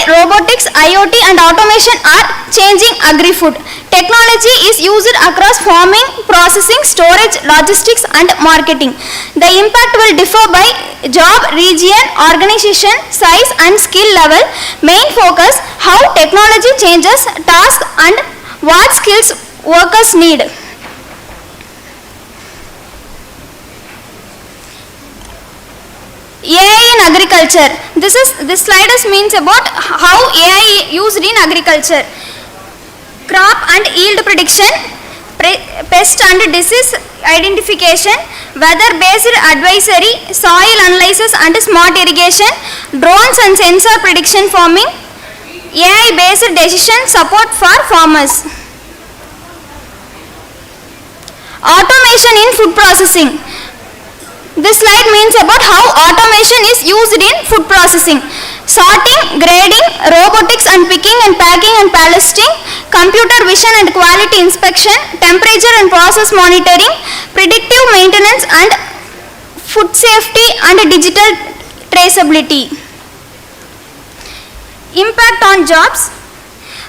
robotics, IoT and automation are changing agri-food. Technology is used across farming, processing, storage, logistics and marketing. The impact will differ by job, region, organization, size and skill level. Main focus: how technology changes tasks and what skills workers need. AI in agriculture. This slide means about how AI used in agriculture. Crop and yield prediction, pest and disease identification, weather-based advisory, soil analysis and smart irrigation, drones and sensor prediction farming, AI-based decision support for farmers. Automation in food processing. This slide means about how automation is used in food processing. Sorting, grading, robotics and picking and packing and palleting, computer vision and quality inspection, temperature and process monitoring, predictive maintenance and food safety and digital traceability. Impact on jobs.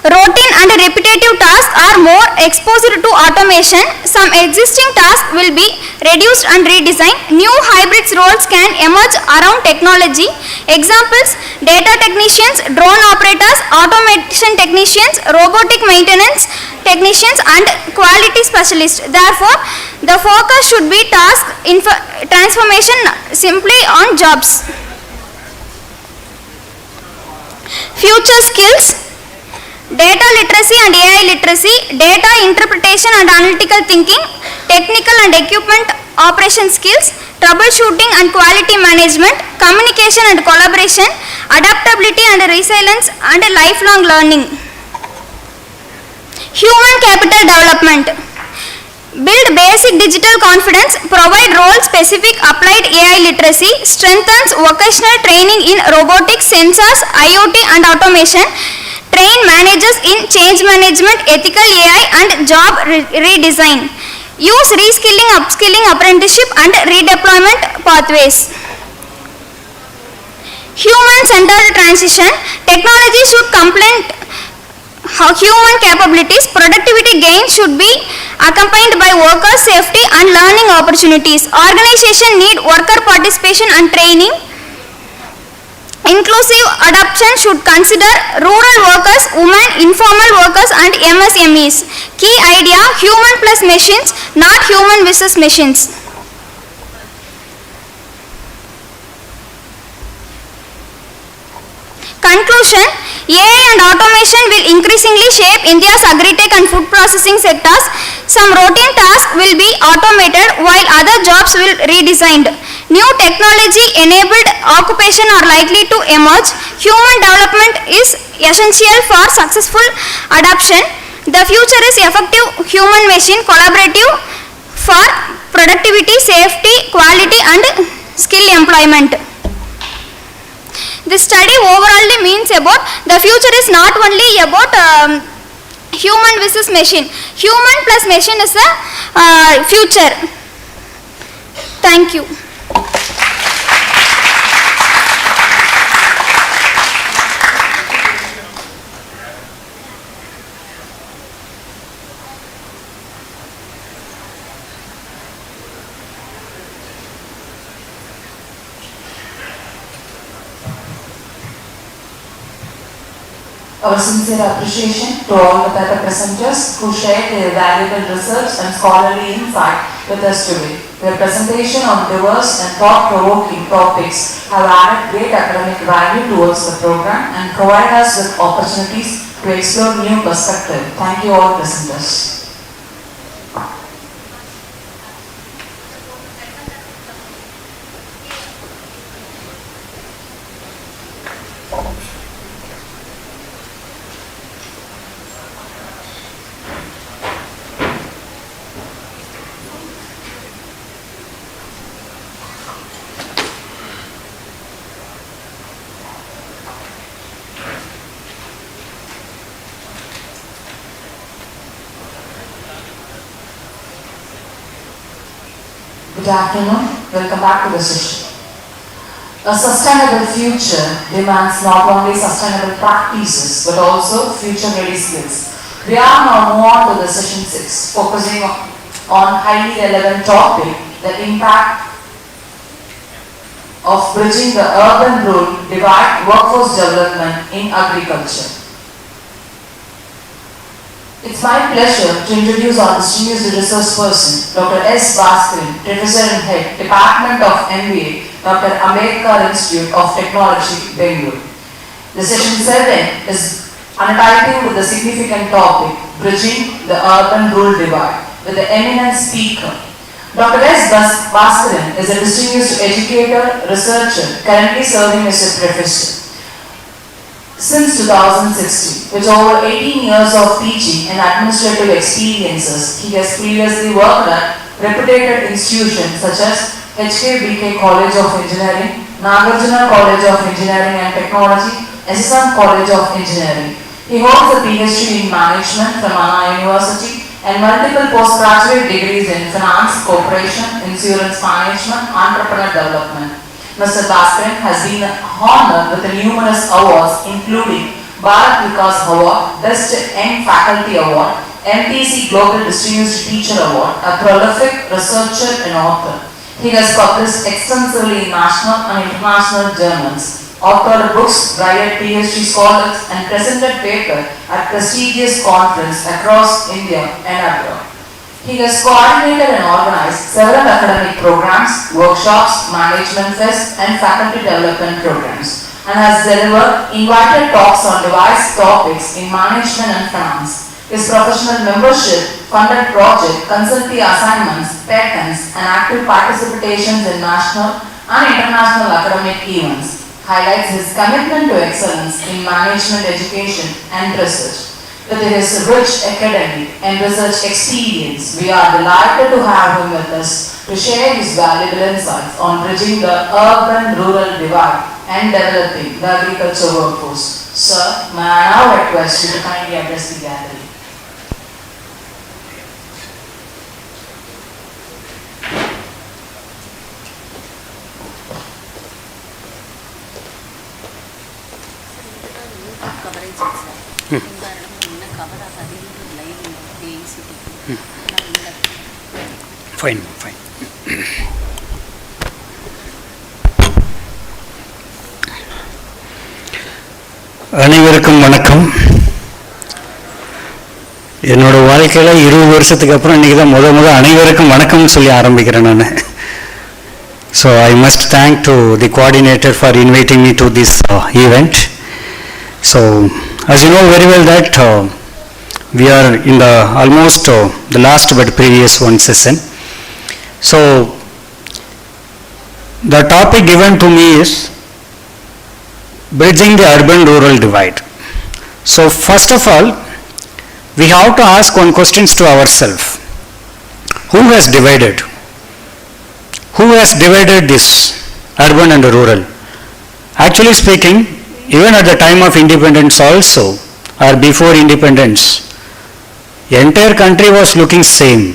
Routine and repetitive tasks are more exposed to automation. Some existing tasks will be reduced and redesigned. New hybrid roles can emerge around technology. Examples: data technicians, drone operators, automation technicians, robotic maintenance technicians and quality specialists. Therefore, the focus should be task transformation simply on jobs. Future skills. Data literacy and AI literacy, data interpretation and analytical thinking, technical and equipment operation skills, troubleshooting and quality management, communication and collaboration, adaptability and resilience and lifelong learning. Human capital development. Build basic digital confidence, provide role-specific applied AI literacy, strengthens vocational training in robotics, sensors, IoT and automation, train managers in change management, ethical AI and job redesign. Use reskilling, upskilling, apprenticeship and redeployment pathways. Human-centered transition. Technology should complement human capabilities. Productivity gains should be accompanied by worker safety and learning opportunities. Organization need worker participation and training. Inclusive adoption should consider rural workers, women, informal workers and MSMEs. Key idea: human plus machines, not human versus machines. Conclusion: AI and automation will increasingly shape India's agri-tech and food processing sectors. Some routine tasks will be automated while other jobs will be redesigned. New technology-enabled occupations are likely to emerge. Human development is essential for successful adoption. The future is effective human-machine collaborative for productivity, safety, quality and skill employment. This study overall means about the future is not only about human versus machine. Human plus machine is the future. Thank you. Our sincere appreciation to all the data presenters who shared their valuable research and scholarly insight with us today. Their presentation on diverse and thought-provoking topics have added great academic value towards the program and provide us with opportunities to explore new perspectives. Thank you all presenters. Good afternoon. Welcome back to the session. A sustainable future demands not only sustainable practices but also future-ready skills. We are now move on to the session 6, focusing on highly relevant topic, the impact of bridging the urban-rural divide, workforce development in agriculture. It's my pleasure to introduce our distinguished resource person, Dr. S. Bhaskaran, Professor and Head, Department of MBA, Dr. Ambedkar Institute of Technology, Bengaluru. The session 7 is untitled with the significant topic, Bridging the Urban-Rural Divide, with the eminent speaker. Dr. S. Bhaskaran is a distinguished educator, researcher, currently serving as a professor. Since 2016, with over 18 years of teaching and administrative experiences, he has previously worked at reputed institutions such as HKBK College of Engineering, Nagarjuna College of Engineering and Technology, SSM College of Engineering. He holds a PhD in Management from Anna University and multiple postgraduate degrees in Finance, Corporation, Insurance Management, Entrepreneur Development. Mr. Bhaskaran has been honored with numerous awards including Bharat Vikas Award, Best Young Faculty Award, MTC Global Distinguished Teacher Award, a prolific researcher and author. He has published extensively in national and international journals, authored books, guided PhD scholars and presented paper at prestigious conferences across India and abroad. He has coordinated and organized several academic programs, workshops, management fests and faculty development programs, and has delivered invited talks on diverse topics in management and finance. His professional membership, funded project, consulting assignments, patents and active participations in national and international academic events highlights his commitment to excellence in management education and research. With his rich academic and research experience, we are delighted to have him with us to share his valuable insights on bridging the urban-rural divide and developing the agriculture workforce. Sir, may I now request you to kindly address the gathering. Fine. அனைவருக்கும் வணக்கம். என்னோட வாழ்க்கையில் 20 வருஷத்துக்கு அப்புறம் இன்றைக்கி தான் முத அனைவருக்கும் வணக்கம்னு சொல்லி ஆரம்பிக்கிறேன் நான். So I must thank to the coordinator for inviting me to this event. So as you know very well that we are in the almost the last but previous one session. So the topic given to me is bridging the urban-rural divide. So first of all, we have to ask one question to ourselves. Who has divided? Who has divided this urban and rural? Actually speaking, even at the time of independence also, or before independence, the entire country was looking same.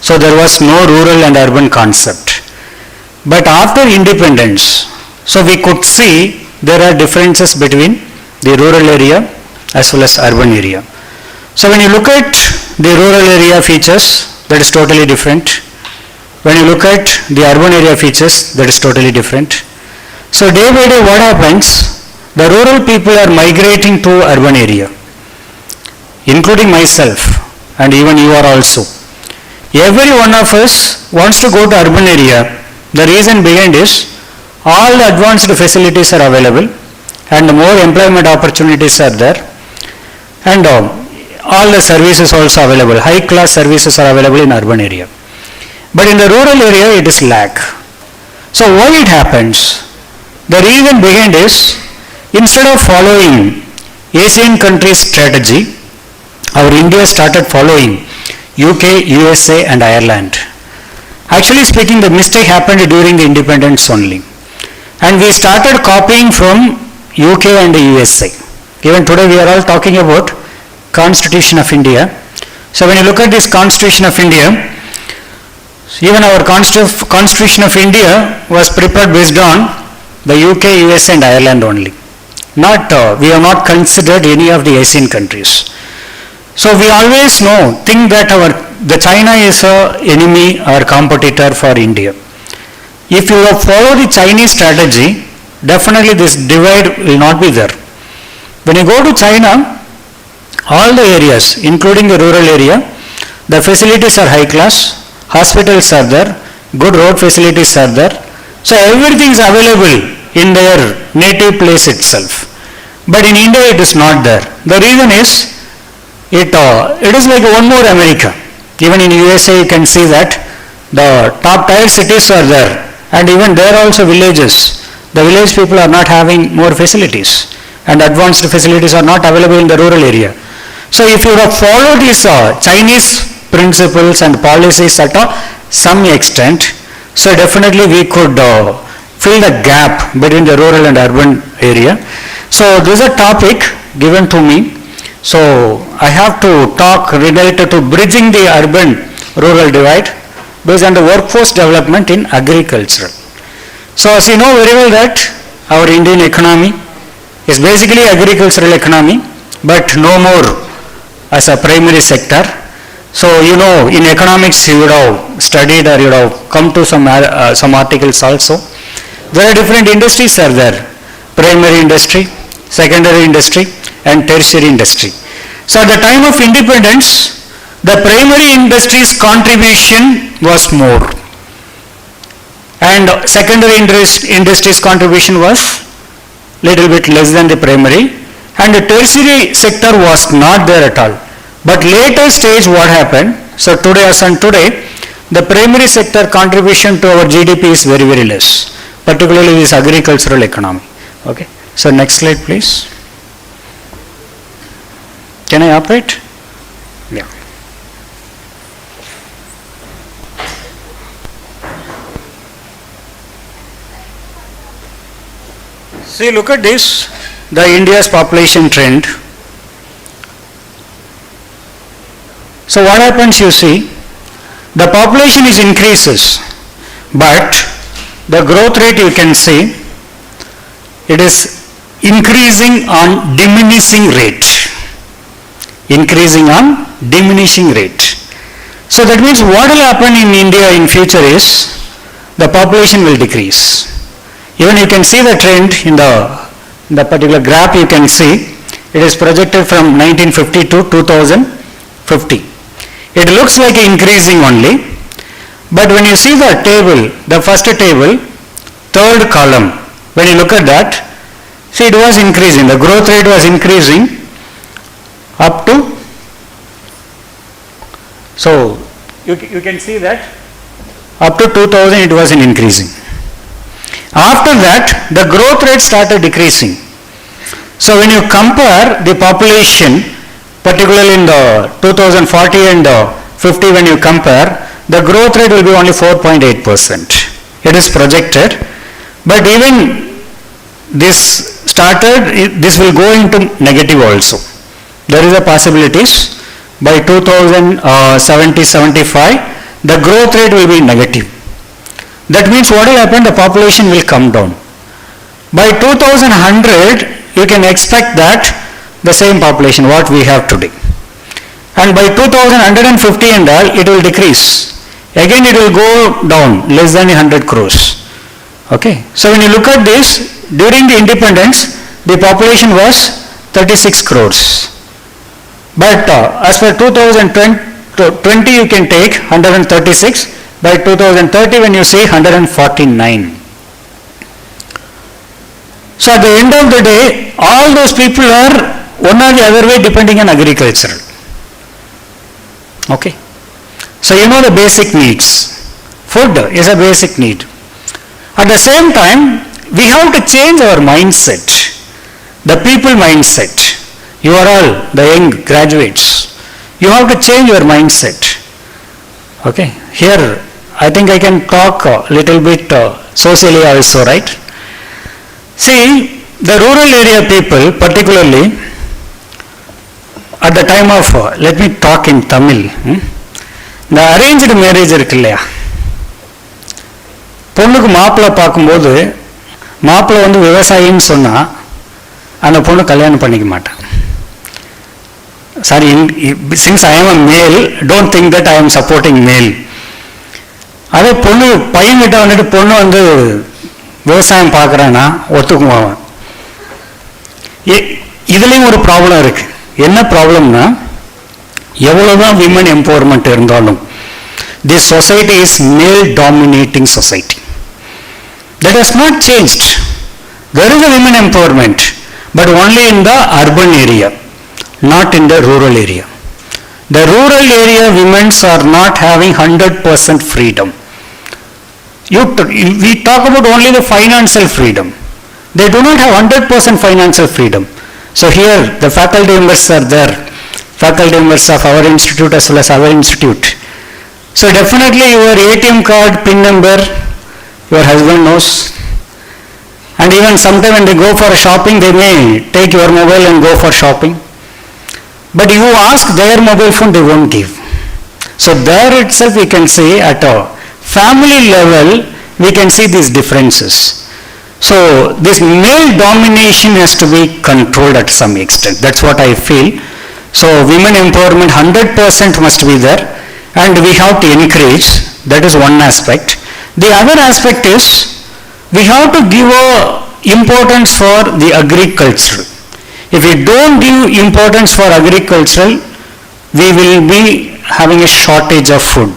So there was no rural and urban concept. But after independence, so we could see there are differences between the rural area as well as urban area. So when you look at the rural area features, that is totally different. When you look at the urban area features, that is totally different. So day by day what happens? The rural people are migrating to urban area, including myself and even you are also. Every one of us wants to go to urban area. The reason behind is all the advanced facilities are available and more employment opportunities are there, and all the services also available. High class services are available in urban area. But in the rural area it is lack. So why it happens? The reason behind is instead of following Asian countries strategy, our India started following UK, USA and Ireland. Actually speaking, the mistake happened during the independence only. And we started copying from UK and the USA. Even today we are all talking about Constitution of India. So when you look at this Constitution of India, even our Constitution of India was prepared based on the UK, US and Ireland only. We have not considered any of the Asian countries. So we always think that the China is an enemy or competitor for India. If you follow the Chinese strategy, definitely this divide will not be there. When you go to China, all the areas, including the rural area, the facilities are high class, hospitals are there, good road facilities are there. So everything is available in their native place itself. But in India it is not there. The reason is, it is like one more America. Even in USA you can see that the top tier cities are there, and even there also villages. The village people are not having more facilities, and advanced facilities are not available in the rural area. So if you follow these Chinese principles and policies at some extent, so definitely we could fill the gap between the rural and urban area. So this is a topic given to me. So I have to talk related to bridging the urban-rural divide based on the workforce development in agriculture. So as you know very well that our Indian economy is basically agricultural economy, but no more as a primary sector. So you know, in economics you would have studied or you would have come to some articles also. There are different industries are there: primary industry, secondary industry and tertiary industry. So at the time of independence, the primary industry's contribution was more, and secondary industry's contribution was little bit less than the primary, and the tertiary sector was not there at all. But later stage what happened, so today, as on today, the primary sector contribution to our GDP is very, very less, particularly this agricultural economy. Okay. So next slide please. Can I operate? Yeah. See, look at this, the India's population trend. So what happens, you see, the population is increases, but the growth rate you can see, it is increasing on diminishing rate. Increasing on diminishing rate. So that means what will happen in India in future is, the population will decrease. Even you can see the trend in the particular graph you can see, it is projected from 1950 to 2050. It looks like increasing only, but when you see the table, the first table, third column, when you look at that, see it was increasing, the growth rate was increasing up to, so you can see that up to 2000 it was increasing. After that the growth rate started decreasing. So when you compare the population, particularly in the 2040 and 50, when you compare, the growth rate will be only 4.8%. It is projected, but even this will go into negative also. There is a possibilities by 2070-75 the growth rate will be negative. That means what will happen, the population will come down. By 2100 you can expect that the same population what we have today, and by 2150 and all it will decrease. Again it will go down less than 100 crores. Okay. So when you look at this, during the independence the population was 36 crores. But as per 2020 you can take 136, by 2030 when you say 149. So at the end of the day, all those people are one or the other way depending on agriculture. Okay. So you know the basic needs. Food is a basic need. At the same time, we have to change our mindset, the people mindset. You are all the young graduates. You have to change your mindset. Okay. Here, I think I can talk a little bit socially also, right? See, the rural area people, particularly at the time of, let me talk in Tamil, the arranged marriage இருக்குல்லையா, பொண்ணுக்கு மாப்பிள்ளை பார்க்கும்போது மாப்பிள்ளை வந்து விவசாயின்னு சொன்னால் அந்த பொண்ணு கல்யாணம் பண்ணிக்க மாட்டான். Sorry, since I am a male, don't think that I am supporting male. அதே பொண்ணு பையன்கிட்ட வந்துட்டு பொண்ணு வந்து விவசாயம் பார்க்குறான்னா ஒத்துக்குவான். இதுலேயும் ஒரு ப்ராப்ளம் இருக்கு. என்ன ப்ராப்ளம்னா, எவ்வளோதான் விமன் எம்பவர்மெண்ட் இருந்தாலும் this society is male dominating society. That has not changed. There is a women empowerment, but only in the urban area, not in the rural area. The rural area women are not having 100% freedom. We talk about only the financial freedom. They do not have 100% financial freedom. So here the faculty members are there, faculty members of our institute as well as our institute. So definitely your ATM card PIN number your husband knows, and even sometime when they go for shopping they may take your mobile and go for shopping, but you ask their mobile phone, they won't give. So there itself we can say at a family level we can see these differences. So this male domination has to be controlled at some extent. That's what I feel. So women empowerment 100% must be there, and we have to encourage. That is one aspect. The other aspect is we have to give importance for the agriculture. If we don't give importance for agricultural, we will be having a shortage of food.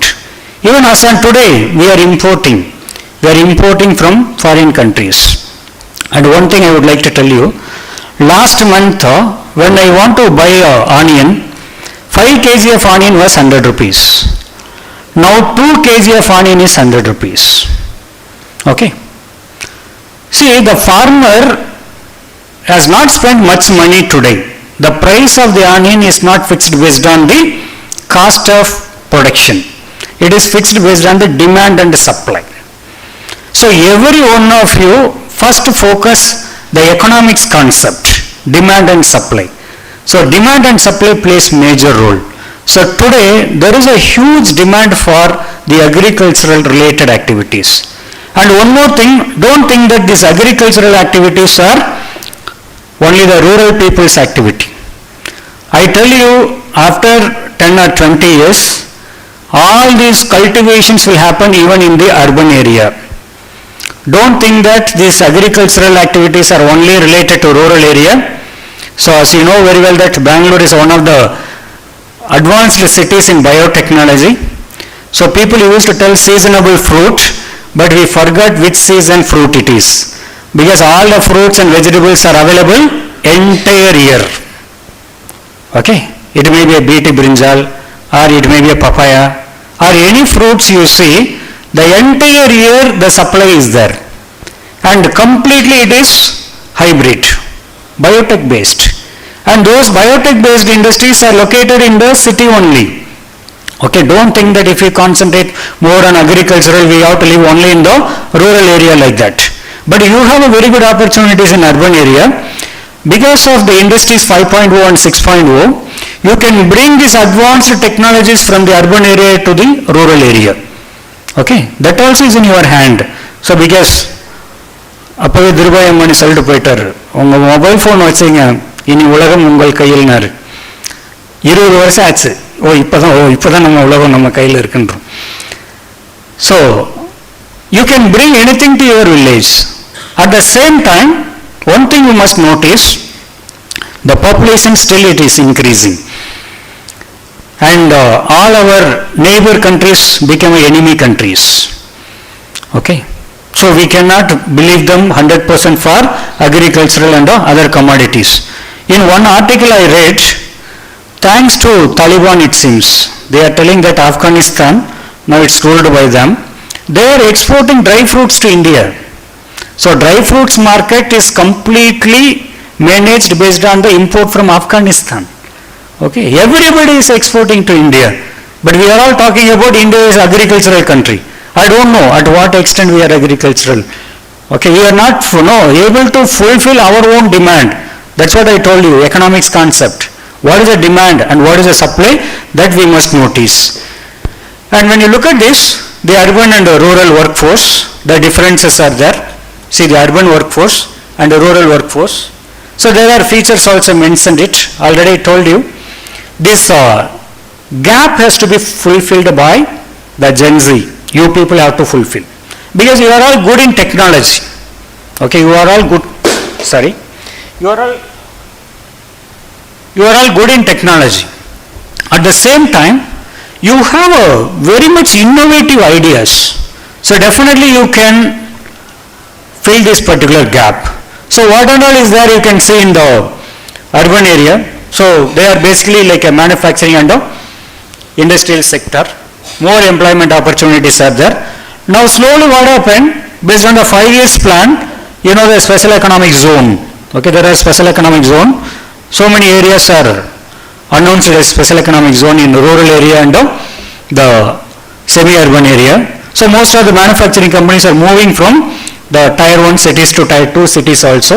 Even as on today we are importing from foreign countries. And one thing I would like to tell you, last month when I want to buy onion, 5 kg of onion was 100 rupees. Now 2 kg of onion is 100 rupees. Okay. See, the farmer has not spent much money today. The price of the onion is not fixed based on the cost of production. It is fixed based on the demand and the supply. So every one of you first focus the economics concept, demand and supply. So demand and supply plays major role. So today there is a huge demand for the agricultural related activities. And one more thing, don't think that these agricultural activities are only the rural people's activity. I tell you, after 10 or 20 years, all these cultivations will happen even in the urban area. Don't think that these agricultural activities are only related to rural area. So as you know very well that Bangalore is one of the advanced cities in biotechnology. So people used to tell seasonable fruit, but we forgot which season fruit it is, because all the fruits and vegetables are available entire year. Okay, it may be a BT brinjal, or it may be a papaya, or any fruits you see, the entire year the supply is there, and completely it is hybrid, biotech based, and those biotech based industries are located in the city only. Okay, don't think that if we concentrate more on agricultural we have to live only in the rural area like that. But you have a very good opportunities in urban area. Because of the industries 5.0 and 6.0, you can bring these advanced technologies from the urban area to the rural area. Okay, that also is in your hand. So because அப்பவே துர்பாயம்மணி சொல்லிட்டு போயிட்டாரு, உங்க mobile phone வச்சுங்க இனி உலகம் உங்கள் கையில்னாரு. 20 வருஷம் ஆச்சு. இப்பதான் நம்ம உலகம் நம்ம கையில் இருக்குன்றோம். So you can bring anything to your village. At the same time, one thing you must notice, the population still it is increasing, and all our neighbor countries become enemy countries. Okay, so we cannot believe them 100% for agricultural and other commodities. In one article I read, thanks to Taliban it seems, they are telling that Afghanistan, now it's ruled by them, they are exporting dry fruits to India. So dry fruits market is completely managed based on the import from Afghanistan. Okay, everybody is exporting to India, but we are all talking about India is agricultural country. I don't know at what extent we are agricultural. Okay, we are not able to fulfill our own demand. That's what I told you, economics concept. What is the demand and what is the supply, that we must notice. And when you look at this, the urban and the rural workforce, the differences are there. see the urban workforce and the rural workforce. So there are features also mentioned it, already told you. This gap has to be fulfilled by the Gen Z. You people have to fulfill. Because you are all good in technology. Okay, you are all good, sorry. You are all good in technology. At the same time, you have a very much innovative ideas. So definitely you can fill this particular gap. So what and all is there you can see in the urban area. So they are basically like a manufacturing and a industrial sector. More employment opportunities are there. Now slowly what happened, based on the 5 years plan, you know the special economic zone. Okay, there are special economic zone. So many areas are announced as special economic zone in rural area and the semi-urban area. So most of the manufacturing companies are moving from the tier 1 cities to tier 2 cities also.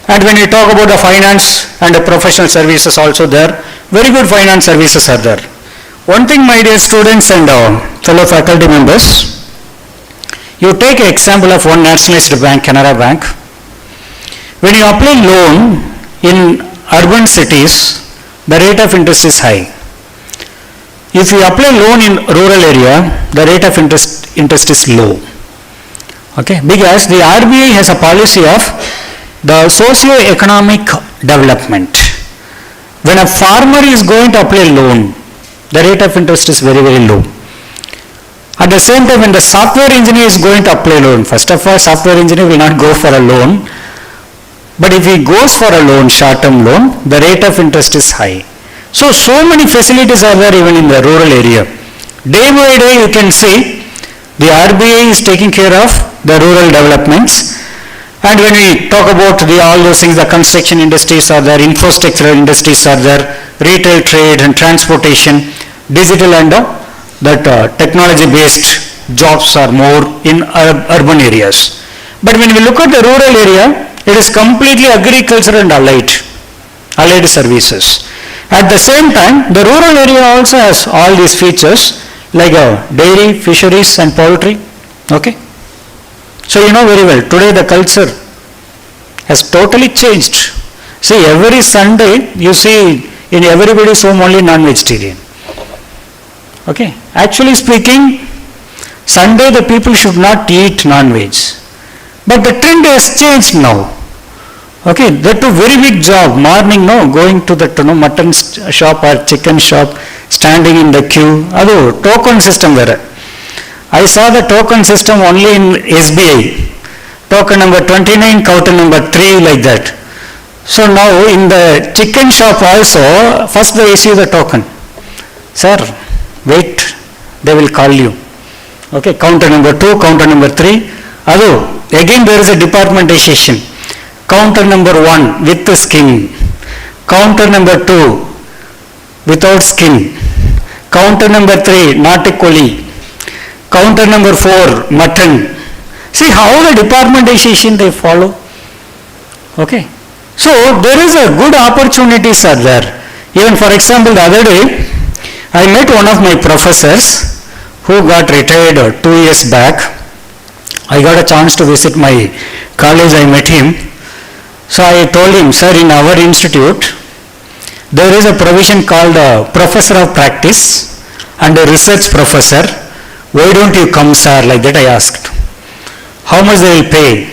And when we talk about the finance and the professional services also there, very good finance services are there. One thing, my dear students and fellow faculty members, you take an example of one nationalized bank, Canara Bank. When you apply loan in urban cities, the rate of interest is high. If you apply loan in rural area, the rate of interest is low. Okay, because the RBI has a policy of the socio-economic development. When a farmer is going to apply loan, the rate of interest is very, very low. At the same time, when the software engineer is going to apply loan, first of all, software engineer will not go for a loan. But if he goes for a loan, short-term loan, the rate of interest is high. So many facilities are there even in the rural area. Day by day you can see the RBI is taking care of the rural developments. And when we talk about all those things, the construction industries are there, infrastructure industries are there, retail trade and transportation, digital and technology-based jobs are more in urban areas. But when we look at the rural area, it is completely agriculture and allied services. At the same time, the rural area also has all these features like dairy, fisheries and poultry. Okay. So you know very well, today the culture has totally changed. See, every Sunday you see in everybody's home only non-vegetarian. Okay. Actually speaking, Sunday the people should not eat non-veg. But the trend has changed now. Okay, that a very big job, morning going to the mutton shop or chicken shop, standing in the queue, adu token system there. I saw the token system only in SBI, token number 29, counter number 3 like that. So now in the chicken shop also, first they issue the token. Sir, wait, they will call you. Okay, counter number 2, counter number 3, adu, again there is a departmentization. Counter number 1 with the skin, counter number 2 without skin, counter number 3 not koli, counter number 4 mutton. See how the departmentization they follow. Okay, so there is a good opportunities are there. Even for example, the other day I met one of my professors who got retired 2 years back. I got a chance to visit my college, I met him. So I told him, sir, in our institute, there is a provision called Professor of Practice and a Research Professor. Why don't you come, sir? Like that I asked. How much they will pay?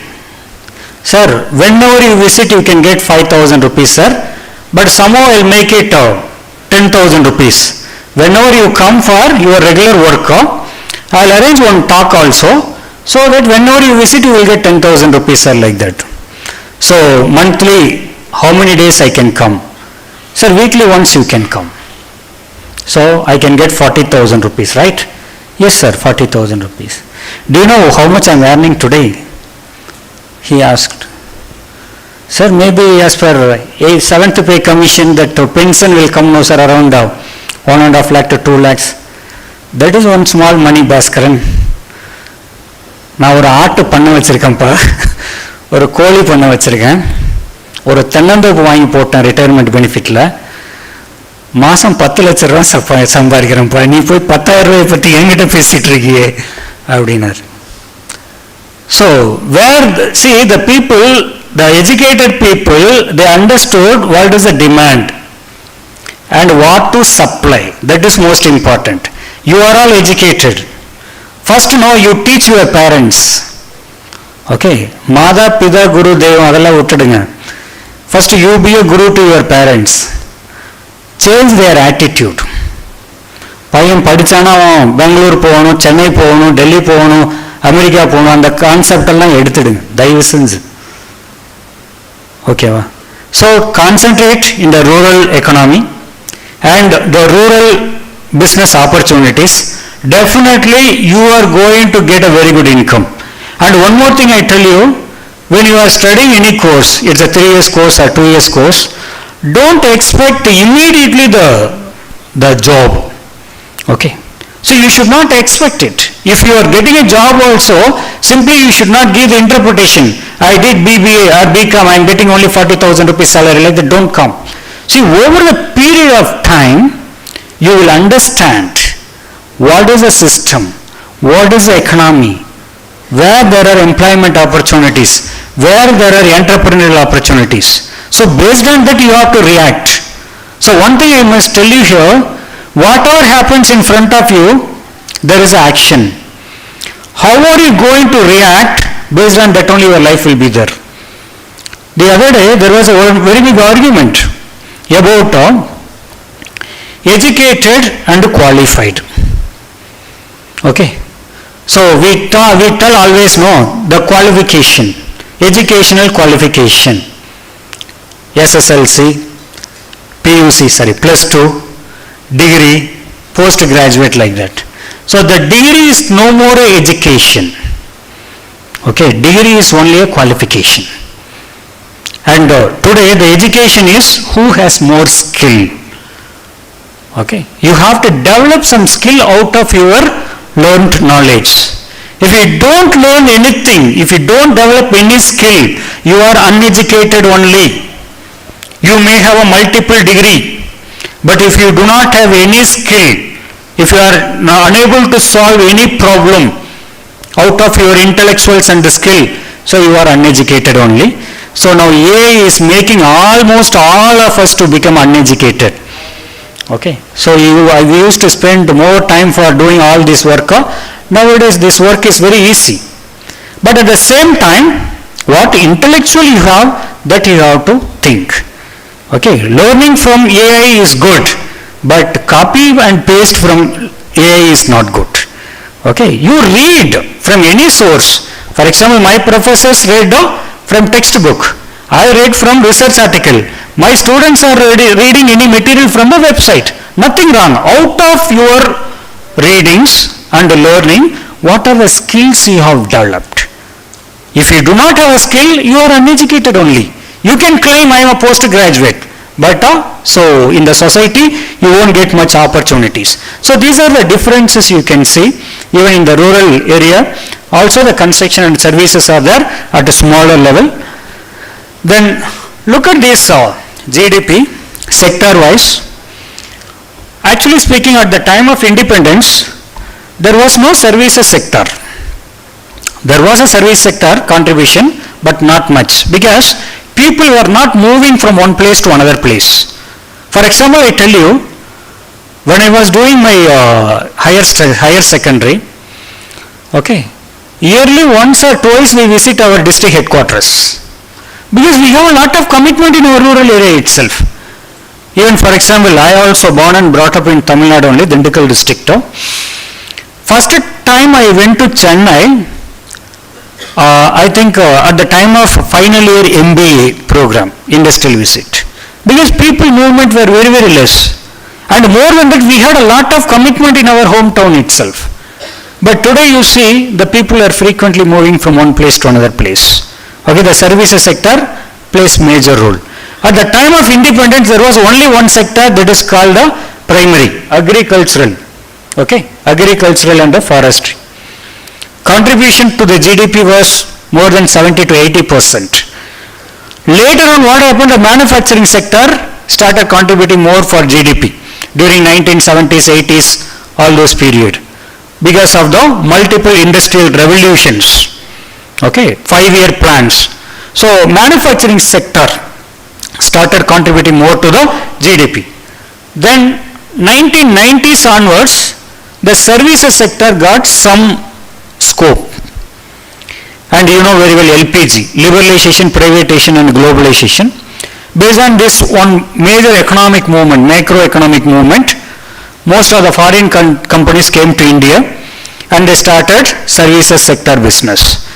Sir, whenever you visit, you can get 5,000 rupees, sir. But somehow I will make it 10,000 rupees. Whenever you come for your regular work, I will arrange one talk also, so that whenever you visit, you will get 10,000 rupees, sir, like that. So monthly, how many days I can come? Sir, weekly once you can come. So I can get 40,000 rupees, right? Yes, sir, 40,000 rupees. Do you know how much I am earning today? He asked. Sir, maybe as per a 7th pay commission that pension will come now, sir, around 1.5 lakh to 2 lakhs. That is one small money, Bhaskaran. நான் ஒரு ஆட்டு பண்ண வச்சிருக்கேன்ப்பா, ஒரு கோழி பண்ண வச்சிருக்கேன், ஒரு தென்னந்தோப்பு வாங்கி போட்டேன் ரிட்டையர்மெண்ட் பெனிஃபிட்டில், மாதம் 10 லட்ச ரூபா சம்பாதிக்கிறேன்ப்பா, நீ போய் 10,000 ரூபாயை பற்றி என்கிட்ட பேசிகிட்டு இருக்கியே அப்படின்னாரு. So, see, the people, the educated people, they understood what is the demand and what to supply. That is most important. You are all educated. First, now you teach your parents. Okay, Mada, Pida, Guru, Deva, adalla vittudunga. First, you be a guru to your parents. Change their attitude. பையன் படித்தானா அவன் பெங்களூர் போகணும், சென்னை போகணும், டெல்லி போகணும், America போகணும், அந்த concept எல்லாம் எடுத்துடுங்க தயவு செஞ்சு. ஓகேவா? So concentrate in the rural economy and the rural business opportunities. Definitely you are going to get a very good income. And one more thing I tell you, when you are studying any course, it's a 3 years course or 2 years course, don't expect immediately the job. Okay, so you should not expect it. If you are getting a job also, simply you should not give the interpretation, I did BBA or BCom, I am getting only 40,000 rupees salary, like that. Don't come. See, over the period of time, you will understand what is the system, what is the economy, where there are employment opportunities, where there are entrepreneurial opportunities. So based on that you have to react. So one thing I must tell you here, whatever happens in front of you, there is action. How are you going to react? Based on that only your life will be there. The other day there was a very big argument about educated and qualified. Okay, so we tell always no, the qualification, educational qualification, SSLC, PUC, plus 2, degree, postgraduate, like that. So the degree is no more a education. Okay, degree is only a qualification. And today the education is who has more skill. Okay, you have to develop some skill out of your learned knowledge. If you don't learn anything, if you don't develop any skill, you are uneducated only. You may have a multiple degree, but if you do not have any skill, if you are unable to solve any problem out of your intellectuals and the skill, so you are uneducated only. So now AI is making almost all of us to become uneducated. Okay, so we used to spend more time for doing all this work. Nowadays this work is very easy. But at the same time, what intellectual you have, that you have to think. Okay, learning from AI is good, but copy and paste from AI is not good. Okay, you read from any source. For example, my professors read from textbook. I read from research article. My students are reading any material from the website. Nothing wrong. Out of your readings and learning, what are the skills you have developed? If you do not have a skill, you are uneducated only. You can claim I am a postgraduate, but so in the society you won't get much opportunities. So these are the differences you can see even in the rural area. Also the construction and services are there at a smaller level. Then look at this GDP sector wise. Actually speaking, at the time of independence, there was no services sector. There was a service sector contribution, but not much, because people were not moving from one place to another place. For example, I tell you, when I was doing my higher secondary, okay, yearly once or twice we visit our district headquarters, because we have a lot of commitment in our rural area itself. Even for example, I also born and brought up in Tamil Nadu only, Dindigul district. First time I went to Chennai, I think at the time of final year MBA program, industrial visit, because people movement were very, very less, and more than that we had a lot of commitment in our hometown itself. But today you see the people are frequently moving from one place to another place. Okay, the services sector plays major role. At the time of independence, there was only one sector, that is called the primary, agricultural. Okay, agricultural and the forestry. Contribution to the GDP was more than 70 to 80%. Later on, what happened? The manufacturing sector started contributing more for GDP during 1970s, 80s, all those period, because of the multiple industrial revolutions. Okay, 5-year plans. So manufacturing sector started contributing more to the GDP. Then 1990s onwards, the services sector got some scope. And you know very well LPG, liberalization, privatization and globalization. Based on this one major economic movement, macroeconomic movement, most of the foreign companies came to India and they started services sector business.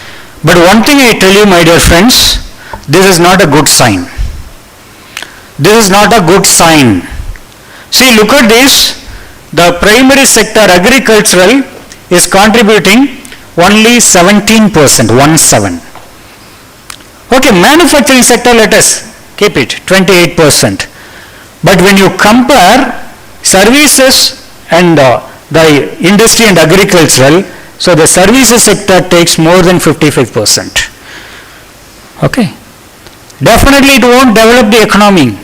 But one thing I tell you, my dear friends, this is not a good sign. This is not a good sign. See, look at this. The primary sector, agricultural, is contributing only 17%, 17. Okay, manufacturing sector, let us keep it, 28%. But when you compare services and the industry and agricultural, so the services sector takes more than 55%. Okay. Definitely it won't develop the economy.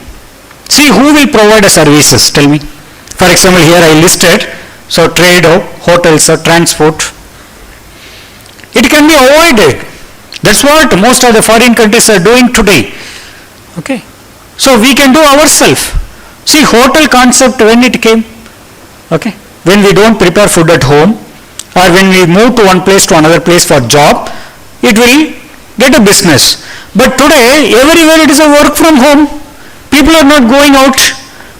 See, who will provide the services? Tell me. For example, here I listed, so trade, hotels, transport. It can be avoided. That's what most of the foreign countries are doing today. Okay. So we can do ourselves. See, hotel concept when it came. Okay. When we don't prepare food at home, or when we move to one place to another place for job, it will get a business. But today, everywhere it is a work from home. People are not going out.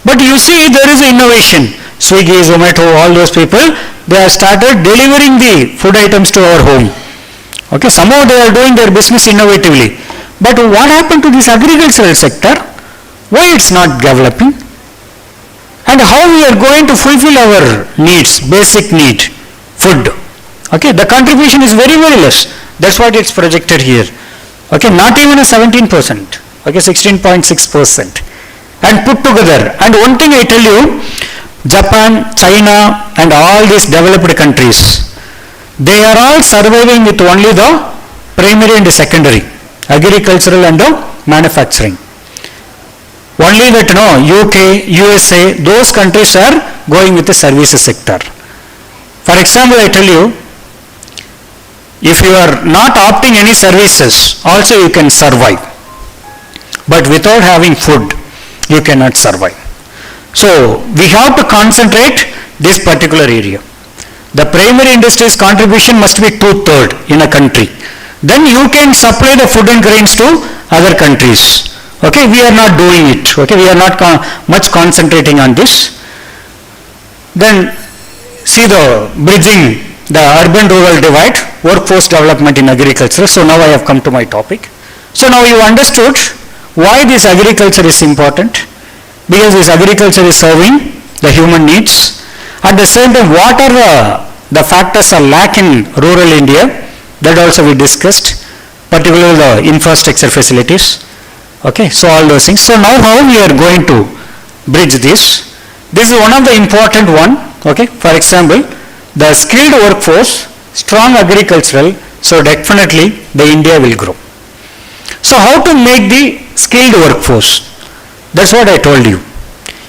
But you see, there is innovation. Swiggy, Zomato, all those people, they have started delivering the food items to our home. Okay, somehow they are doing their business innovatively. But what happened to this agricultural sector? Why it's not developing? And how we are going to fulfill our needs, basic need, food. Okay, the contribution is very, very less. That's what it's projected here. Okay, not even a 17%. Okay, 16.6%. And put together. And one thing I tell you, Japan, China, and all these developed countries, they are all surviving with only the primary and the secondary, agricultural and the manufacturing. Only that, UK, USA, those countries are going with the services sector. For example, I tell you, if you are not opting any services, also you can survive. But without having food, you cannot survive. So, we have to concentrate this particular area. The primary industry's contribution must be 2/3 in a country. Then you can supply the food and grains to other countries. Okay, we are not doing it. Okay, we are not much concentrating on this. Then see the bridging the urban-rural divide, workforce development in agriculture. So now I have come to my topic. So now you understood why this agriculture is important. Because this agriculture is serving the human needs. At the same time, what are the factors are lack in rural India? That also we discussed, particularly the infrastructure facilities. Okay, so all those things. So now how we are going to bridge this? This is one of the important one. Okay, for example, the skilled workforce, strong agricultural, so definitely the India will grow. So how to make the skilled workforce? That's what I told you.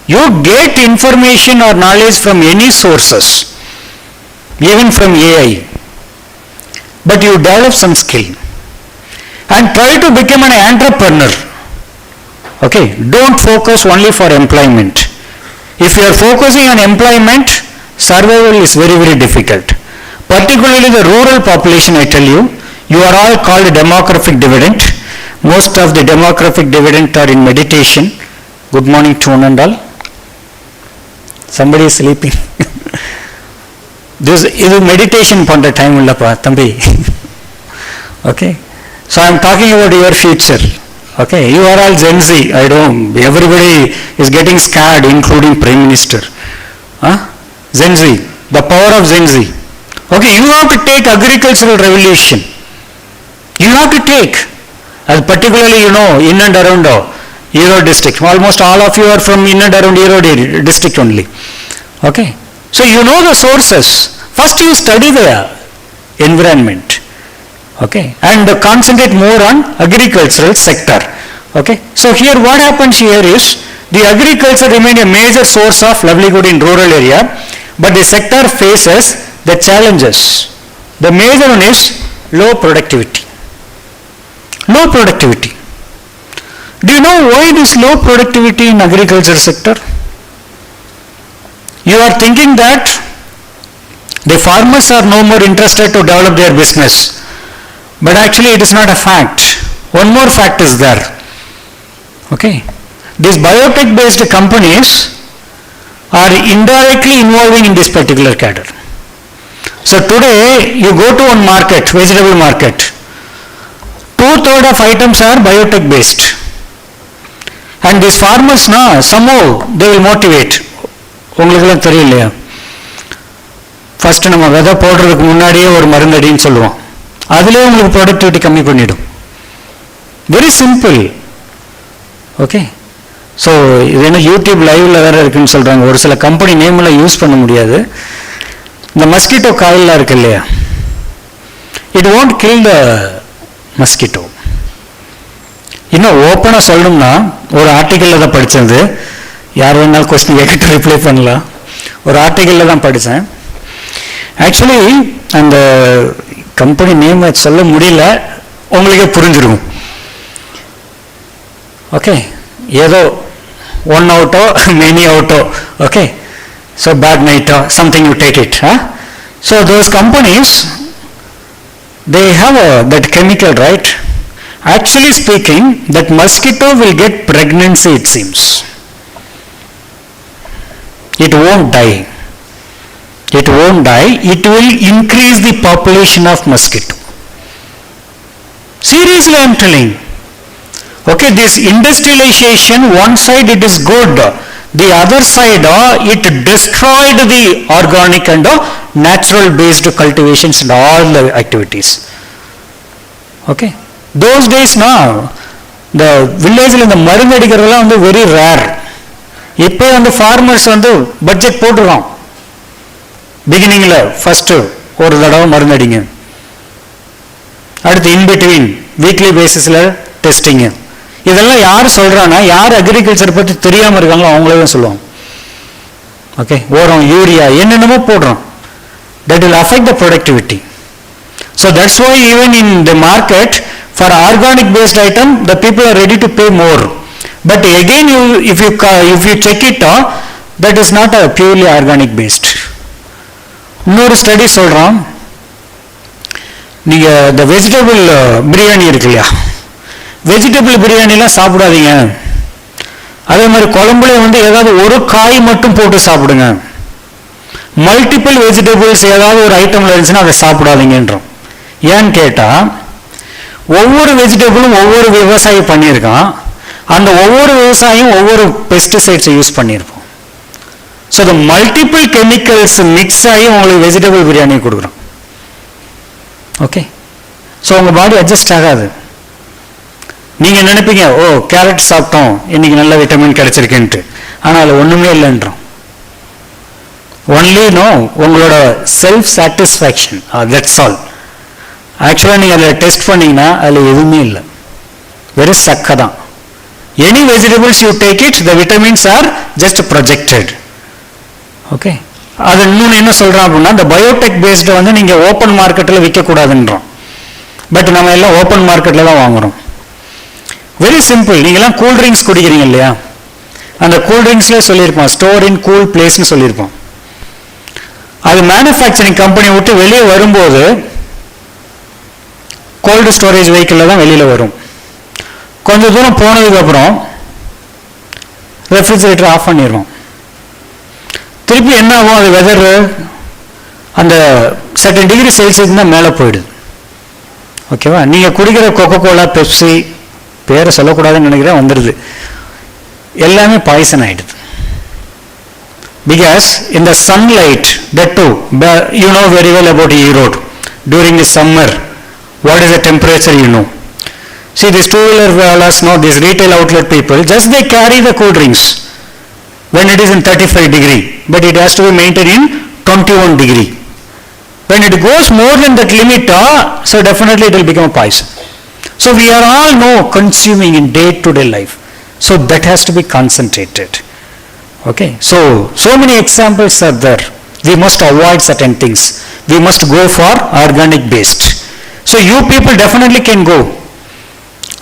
You get information or knowledge from any sources, even from AI, but you develop some skill and try to become an entrepreneur. Okay, don't focus only for employment. If you are focusing on employment, survival is very, very difficult. Particularly the rural population, I tell you, you are all called demographic dividend. Most of the demographic dividend are in meditation. Good morning to one and all. Somebody is sleeping. This is meditation panda time ullappa thambi. Okay. So I am talking about your future. Okay. You are all Gen Z. I don't. Everybody is getting scared, including Prime Minister. Gen Z. The power of Gen Z. Okay. You have to take agricultural revolution. You have to take. As particularly, in and around Erode district. Almost all of you are from in and around Erode district only. Okay. So you know the sources. First you study the environment. Okay. And concentrate more on agricultural sector. Okay. So here what happens here is the agriculture remains a major source of livelihood in rural area, but the sector faces the challenges. The major one is low productivity. Low productivity. Do you know why this low productivity in agriculture sector? You are thinking that the farmers are no more interested to develop their business. But actually it is not a fact. One more fact is there. Okay. These biotech based companies are indirectly involving in this particular cadre. So today you go to one market, vegetable market, 2/3 of items are biotech based. And these farmers now somehow they will motivate. உங்களுக்குலாம் தெரியலையா? First நம்ம விதை போடுறதுக்கு முன்னாடியே ஒரு மருந்தடின்னு சொல்லுவோம். அதுலேயே உங்களுக்கு ப்ரொடக்டிவிட்டி கம்மி பண்ணிடும். Very simple. ஓகே. ஸோ இது என்ன யூடியூப் லைவ்ல வேற இருக்குன்னு சொல்றாங்க. ஒரு சில கம்பெனி நேம்லாம் யூஸ் பண்ண முடியாது. இந்த மஸ்கிட்டோ காயில்லாம் இருக்கு இல்லையா, it won't kill the mosquito. இன்னும் ஓப்பனாக சொல்லணும்னா ஒரு ஆர்டிக்கலில் தான் படித்தது, யார் வேணாலும் கொஸ்டின் கேட்டு ரிப்ளை பண்ணலாம். ஒரு ஆர்டிக்கலில் தான் படித்தேன். ஆக்சுவலி அந்த கம்பெனி நேம் சொல்ல முடியல, உங்களுக்கே புரிஞ்சிருக்கும். ஓகே, ஏதோ one out of many out of, okay, so bad நைட்டோ something you take it. So those companies they have that chemical, right? Actually speaking, that mosquito will get pregnancy, it seems. It won't die. It won't die. It will increase the population of mosquito. Seriously, I am telling. Okay, this industrialization, one side it is good, the other side it destroyed the organic and natural based cultivations and all the activities. Okay, those days now the village la the மருந்து அடிக்கிறதெல்லாம் வந்து very rare. இப்போ வந்து farmers வந்து budget போட்டுருக்கோம், பிகினிங்கில் first ஒரு தடவை மருந்து அடிங்க, அடுத்து இன்பிட்வீன் வீக்லி பேசிஸில் டெஸ்டிங்கு. இதெல்லாம் யார் சொல்கிறான்னா, யார் அக்ரிகல்ச்சர் பற்றி தெரியாமல் இருக்காங்களோ அவங்களே தான் சொல்லுவாங்க. ஓகே, உரம் யூரியா என்னென்னமோ போடுறோம், that will affect the productivity. So that's why even in the market for organic based item the people are ready to pay more. But again if you check it, that is not a purely organic based. இன்னொரு study சொல்கிறோம், நீங்கள் இந்த vegetable biryani இருக்கு இல்லையா, vegetable பிரியாணிலாம் சாப்பிடாதீங்க. அதே மாதிரி குழம்புல வந்து ஏதாவது ஒரு காய் மட்டும் போட்டு சாப்பிடுங்க. மல்டிபிள் வெஜிடபிள்ஸ் ஏதாவது ஒரு ஐட்டம்ல இருந்துச்சுன்னா அதை சாப்பிடாதீங்கன்றோம். ஏன்னு கேட்டால், ஒவ்வொரு வெஜிடபிளும் ஒவ்வொரு விவசாயி பண்ணியிருக்கான், அந்த ஒவ்வொரு விவசாயியும் ஒவ்வொரு பெஸ்டிசைட்ஸை யூஸ் பண்ணியிருப்போம். ஸோ இந்த மல்டிபிள் கெமிக்கல்ஸ் மிக்ஸ் ஆகி உங்களுக்கு வெஜிடபிள் பிரியாணி கொடுக்குறோம். ஓகே, ஸோ உங்கள் பாடி அட்ஜஸ்ட் ஆகாது. நீங்கள் நினைப்பீங்க, ஓ கேரட் சாப்பிட்டோம் இன்னைக்கு நல்ல விட்டமின் கிடைச்சிருக்குன்ட்டு, ஆனால் அதில் ஒன்றுமே இல்லைன்றோம். ஒன்லி நோ உங்களோட செல்ஃப் சாட்டிஸ்ஃபேக்ஷன், தட்ஸ் ஆல். ஆக்சுவலாக நீங்கள் அதில் டெஸ்ட் பண்ணிங்கன்னா அதில் எதுவுமே இல்லை, வெறும் சக்கை தான். Any vegetables you take it, the vitamins are just projected. Okay, அது இன்னொன்று என்ன சொல்கிறோம் அப்படின்னா, இந்த பயோடெக் பேஸ்டை வந்து நீங்கள் ஓப்பன் மார்க்கெட்டில் விற்கக்கூடாதுன்றோம். பட் நம்ம எல்லாம் ஓப்பன் மார்க்கெட்டில் தான் வாங்குகிறோம். Very simple. நீங்கள்லாம் கூல்ட்ரிங்க்ஸ் குடிக்கிறீங்க இல்லையா, அந்த கூல்ட்ரிங்க்ஸ்லேயே சொல்லியிருப்போம் ஸ்டோர் இன் கூல் பிளேஸ்னு சொல்லியிருப்போம். அது மேனுஃபேக்சரிங் கம்பெனி விட்டு வெளியே வரும்போது கோல்டு ஸ்டோரேஜ் வெஹிக்கிளில் தான் வெளியில் வரும். கொஞ்சம் தூரம் போனதுக்கப்புறம் ரெஃப்ரிஜரேட்டர் ஆஃப் பண்ணிடுவோம். திருப்பி என்ன ஆகும், அது வெதர் அந்த சர்டன் டிகிரி செல்சியஸ் தான் மேலே போயிடுது. ஓகேவா, நீங்கள் குடிக்கிற கொக்கோ கோலா, பெப்சி, பேரை சொல்லக்கூடாதுன்னு நினைக்கிறேன், வந்துடுது, எல்லாமே பாய்சன் ஆகிடுது. Because in the sunlight, that too, you know very well about Erode. During the summer, what is the temperature, you know. See, these two-wheeler fellas, no, these retail outlet people, just they carry the cool drinks when it is in 35 degree, but it has to be maintained in 21 degree. When it goes more than that limit, so definitely it will become a poison. So we are all now consuming in day-to-day life. So that has to be concentrated. Okay, so many examples are there. We must avoid certain things. We must go for organic based. So you people definitely can go.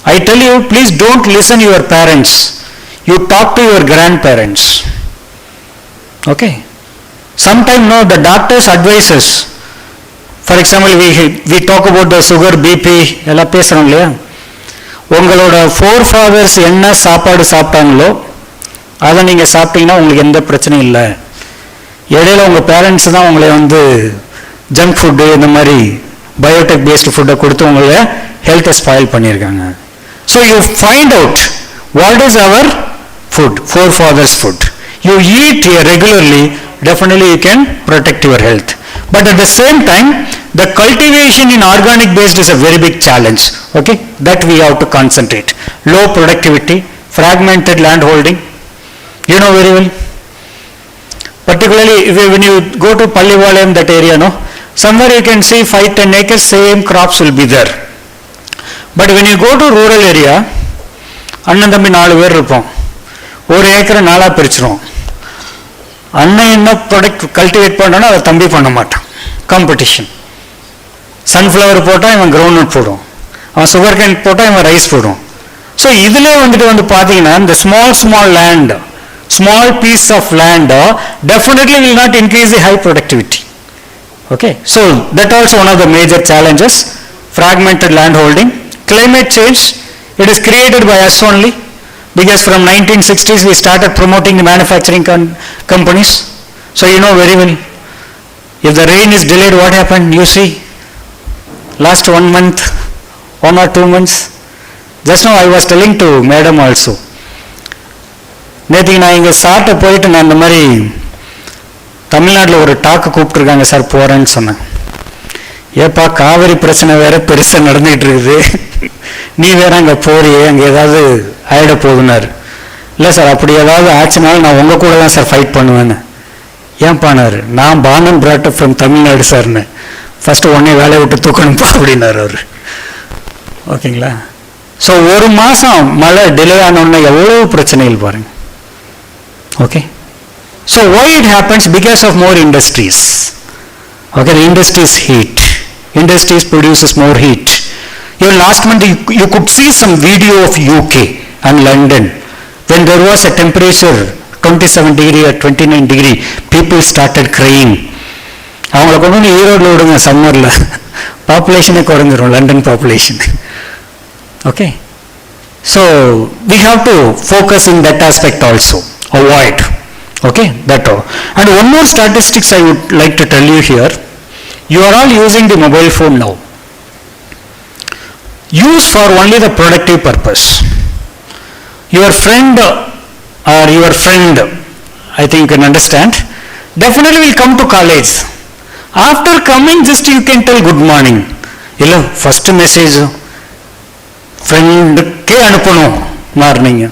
I tell you, please don't listen to your parents. You talk to your grandparents. Okay? Sometimes no, the doctors advises. For example, we talk about the sugar, BP, எல்லாம் பேசுறோம் இல்லையா? உங்களோட four fathers என்ன சாப்பாடு சாப்பிட்டாங்களோ அதை நீங்கள் சாப்பிட்டீங்கன்னா உங்களுக்கு எந்த பிரச்சனையும் இல்லை. இடையில உங்கள் பேரண்ட்ஸ் தான் உங்களை வந்து ஜங்க் ஃபுட்டு இந்த மாதிரி பயோடெக் பேஸ்டு ஃபுட்டை கொடுத்து உங்களை ஹெல்த்தை ஸ்பாயில் பண்ணியிருக்காங்க. So you find out what is our food, forefathers food. You eat regularly, definitely you can protect your health. But at the same time, the cultivation in organic based is a very big challenge. Okay, that we have to concentrate. Low productivity, fragmented land holding, you know very well. Particularly when you go to Pallivalayam, that area, no, somewhere you can see 5-10 acres, same crops will be there. But when you go to rural area, அண்ணன் தம்பி 4 பேர் இருப்போம், ஒரு ஏக்கரை 4 பிரிச்சிரும். அண்ணன் என்ன product cultivate பண்ணானோ அதை தம்பி பண்ண மாட்டான். காம்படிஷன். சன்ஃப்ளவர் போட்டால் இவன் கிரவுண்ட்நட் போடும், அவன் சுகர் கேன் போட்டால் இவன் ரைஸ் போடும். ஸோ இதில் வந்து பார்த்தீங்கன்னா இந்த small land, small piece of land definitely will not increase the high productivity. Okay, so that also one of the major challenges. Fragmented land holding, climate change, it is created by us only. Because from 1960s we started promoting the manufacturing companies. So you know very well, if the rain is delayed, what happened? You see, last 1 month, 1 or 2 months. Just now I was telling to madam also. நேற்றுக்கு நான் இங்கே சார்ட்ட போயிட்டு நான் இந்த மாதிரி தமிழ்நாட்டில் ஒரு டாக்கு கூப்பிட்டுருக்காங்க சார், போகிறேன்னு சொன்னேன். ஏப்பா காவிரி பிரச்சனை வேற பெருசாக நடந்துகிட்டு இருக்குது, நீ வேற அங்கே போறியே, அங்கே ஏதாவது ஆயிட போகுதுனாரு. இல்லை சார், அப்படி ஏதாவது ஆச்சுனாலும் நான் உங்கள் கூட தான் சார் ஃபைட் பண்ணுவேன்னு. ஏன்பானாரு, நான் born and brought up from Tamil Nadu சார்னு. ஃபஸ்ட்டு உடனே வேலையை விட்டு தூக்கணும்ப்பா அப்படின்னாரு அவர். ஓகேங்களா? ஸோ 1 மாதம் மழை டிலே ஆனோடனே எவ்வளோ பிரச்சனைகள் பாருங்க. Okay, so why it happens? Because of more industries. Okay, the industries heat. Industries produces more heat. Even last month you could see some video of UK and London when there was a temperature 27 degree or 29 degree, people started crying. அவங்கள கொண்டு வந்து ஈரோடில் விடுங்க சம்மரில், பாப்புலேஷனே குறைஞ்சிரும், London population. Okay, so we have to focus in that aspect also, avoid. Okay, that all. And one more statistics I would like to tell you here. You are all using the mobile phone now. Use for only the productive purpose. Your friend or your friend, I think you can understand, definitely will come to college. After coming, just you can tell good morning. Hello, first message friend ke அனுப்பணும் morning.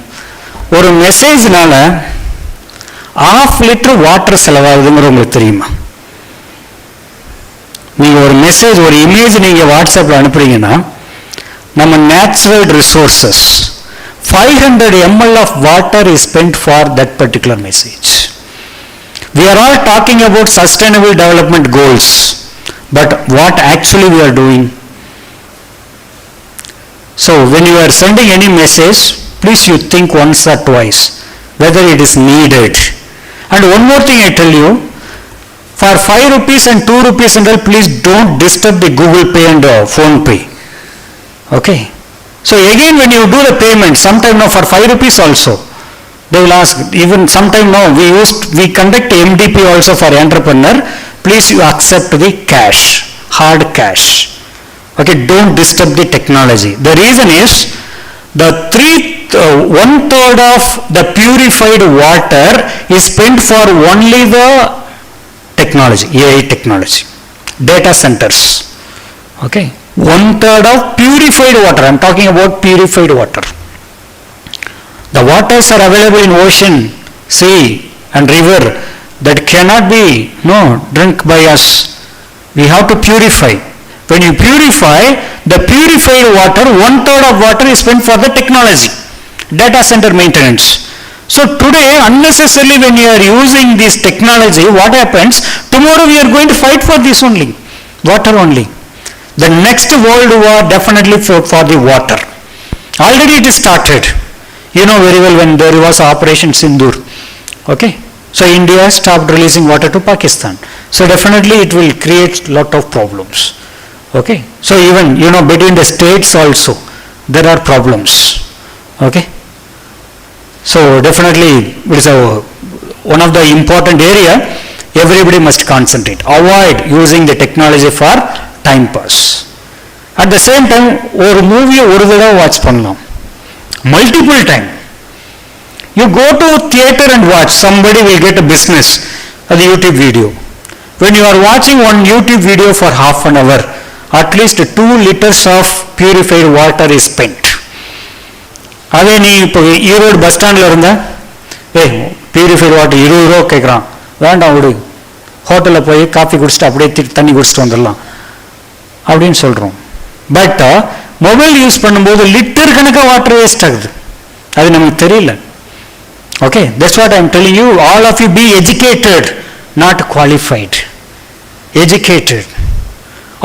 ஒரு மெசேஜ்னால 1/2 litre water செலவாகுதுங்கிற உங்களுக்கு தெரியுமா? நீங்கள் ஒரு message, ஒரு image நீங்கள் வாட்ஸ்அப்பில் அனுப்புறீங்கன்னா நம்ம natural resources 500 ml of water is spent for that particular message. We are all talking about sustainable development goals, but what actually we are doing? So when you are sending any message, please you think once or twice whether it is needed. And one more thing I tell you, for 5 rupees and 2 rupees and all, please don't disturb the Google Pay and Phone Pay. Okay. So again when you do the payment, sometime now for 5 rupees also, they will ask, even sometime now we conduct MDP also for entrepreneur, please you accept the cash, hard cash. Okay, don't disturb the technology. The reason is, the 1/3 of the purified water is spent for only the technology, AI technology, data centers. Okay, 1/3 of purified water, I am talking about purified water. The waters are available in ocean, sea and river that cannot be drunk by us. We have to purify. When you purify, the purified water, 1/3 of water is spent for the technology, data center maintenance. So today, unnecessarily when you are using this technology, what happens? Tomorrow we are going to fight for this only, water only. The next world war definitely for the water. Already it is started. You know very well when there was Operation Sindoor. Okay. So India stopped releasing water to Pakistan. So definitely it will create lot of problems. Okay. So even, between the states also, there are problems. Okay. So definitely it is one of the important area everybody must concentrate. Avoid using the technology for time pass. At the same time, ஒரு மூவியை ஒரு தடவை watch பண்ணலாம். Multiple time. You go to theater and watch, somebody will get a business, a YouTube video. When you are watching one YouTube video for half an hour, at least 2 liters of purified water is spent. அதே நீ இப்போ Erode bus ஸ்டாண்டில் இருந்தா purified water 20 ரூபா கேட்குறான், வேண்டாம் விடு, ஹோட்டலில் போய் காஃபி குடிச்சிட்டு அப்படியே தண்ணி குடிச்சிட்டு வந்துடலாம் அப்படின்னு சொல்கிறோம். பட் மொபைல் யூஸ் பண்ணும்போது லிட்டர் கணக்காக வாட்டர் வேஸ்ட் ஆகுது, அது நமக்கு தெரியல. Okay, that's what I am telling you, all of you be educated, not qualified. Educated.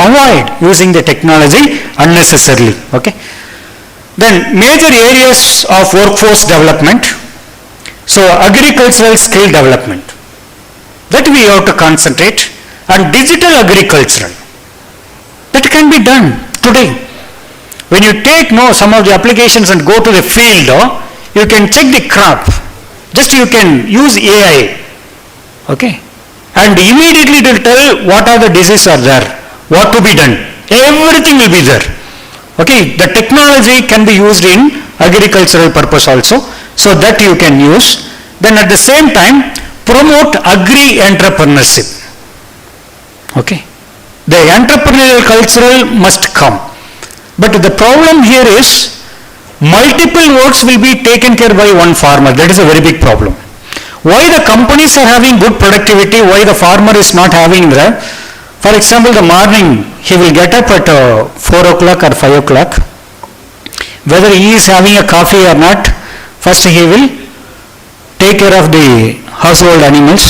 Avoid using the technology unnecessarily. Okay. Then major areas of workforce development. So agricultural skill development, that we have to concentrate, and digital agricultural, that can be done today. When you take some of the applications and go to the field, you can check the crop. Just you can use AI. Okay. And immediately it will tell what are the diseases are there, what to be done. Everything will be there. Okay, the technology can be used in agricultural purpose also, so that you can use. Then at the same time, promote agri-entrepreneurship. Okay, the entrepreneurial culture must come. But the problem here is, multiple works will be taken care by one farmer. That is a very big problem. Why the companies are having good productivity, why the farmer is not having that? For example, the morning he will get up at 4 o'clock or 5 o'clock. Whether he is having a coffee or not, first he will take care of the household animals,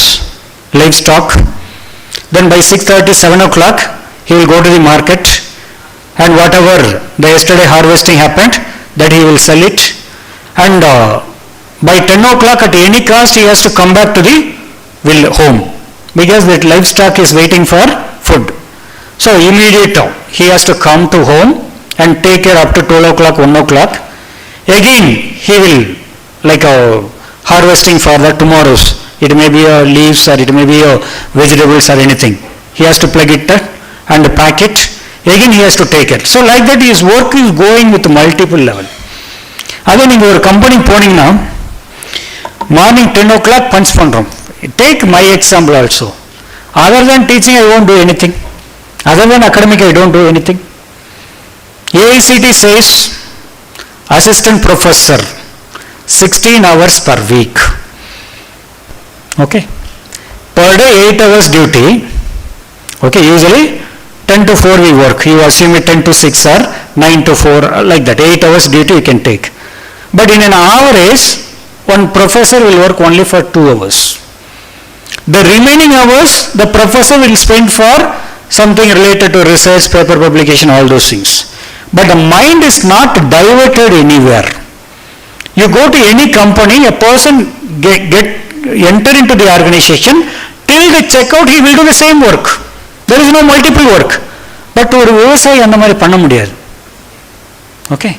livestock. Then by 6:30, 7 o'clock, he will go to the market, and whatever the yesterday harvesting happened, that he will sell it. And by 10 o'clock at any cost he has to come back to the home, because that livestock is waiting for food. So immediate he has to come to home and take care up to 12 o'clock, 1 o'clock. Again he will harvesting for the tomorrow's. It may be leaves or it may be vegetables or anything. He has to plug it and pack it. Again he has to take it. So like that his work is going with multiple level. அதே நீங்கள் ஒரு company போனீங்கன்னா morning 10 o'clock punch பண்ணுறோம். Take my example also. Other than teaching, I won't do anything. Other than academic, I don't do anything. AICTE says, assistant professor, 16 hours per week. Okay. Per day, 8 hours duty. Okay, usually 10 to 4 we work. You assume it 10 to 6 or 9 to 4, like that. 8 hours duty you can take. But in an average, one professor will work only for 2 hours. The remaining hours, the professor will spend for something related to research, paper publication, all those things. But the mind is not diverted anywhere. You go to any company, a person enter into the organization, till the checkout he will do the same work. There is no multiple work. But ஒரு விவசாயி அந்த மாதிரி பண்ண முடியாது. Okay,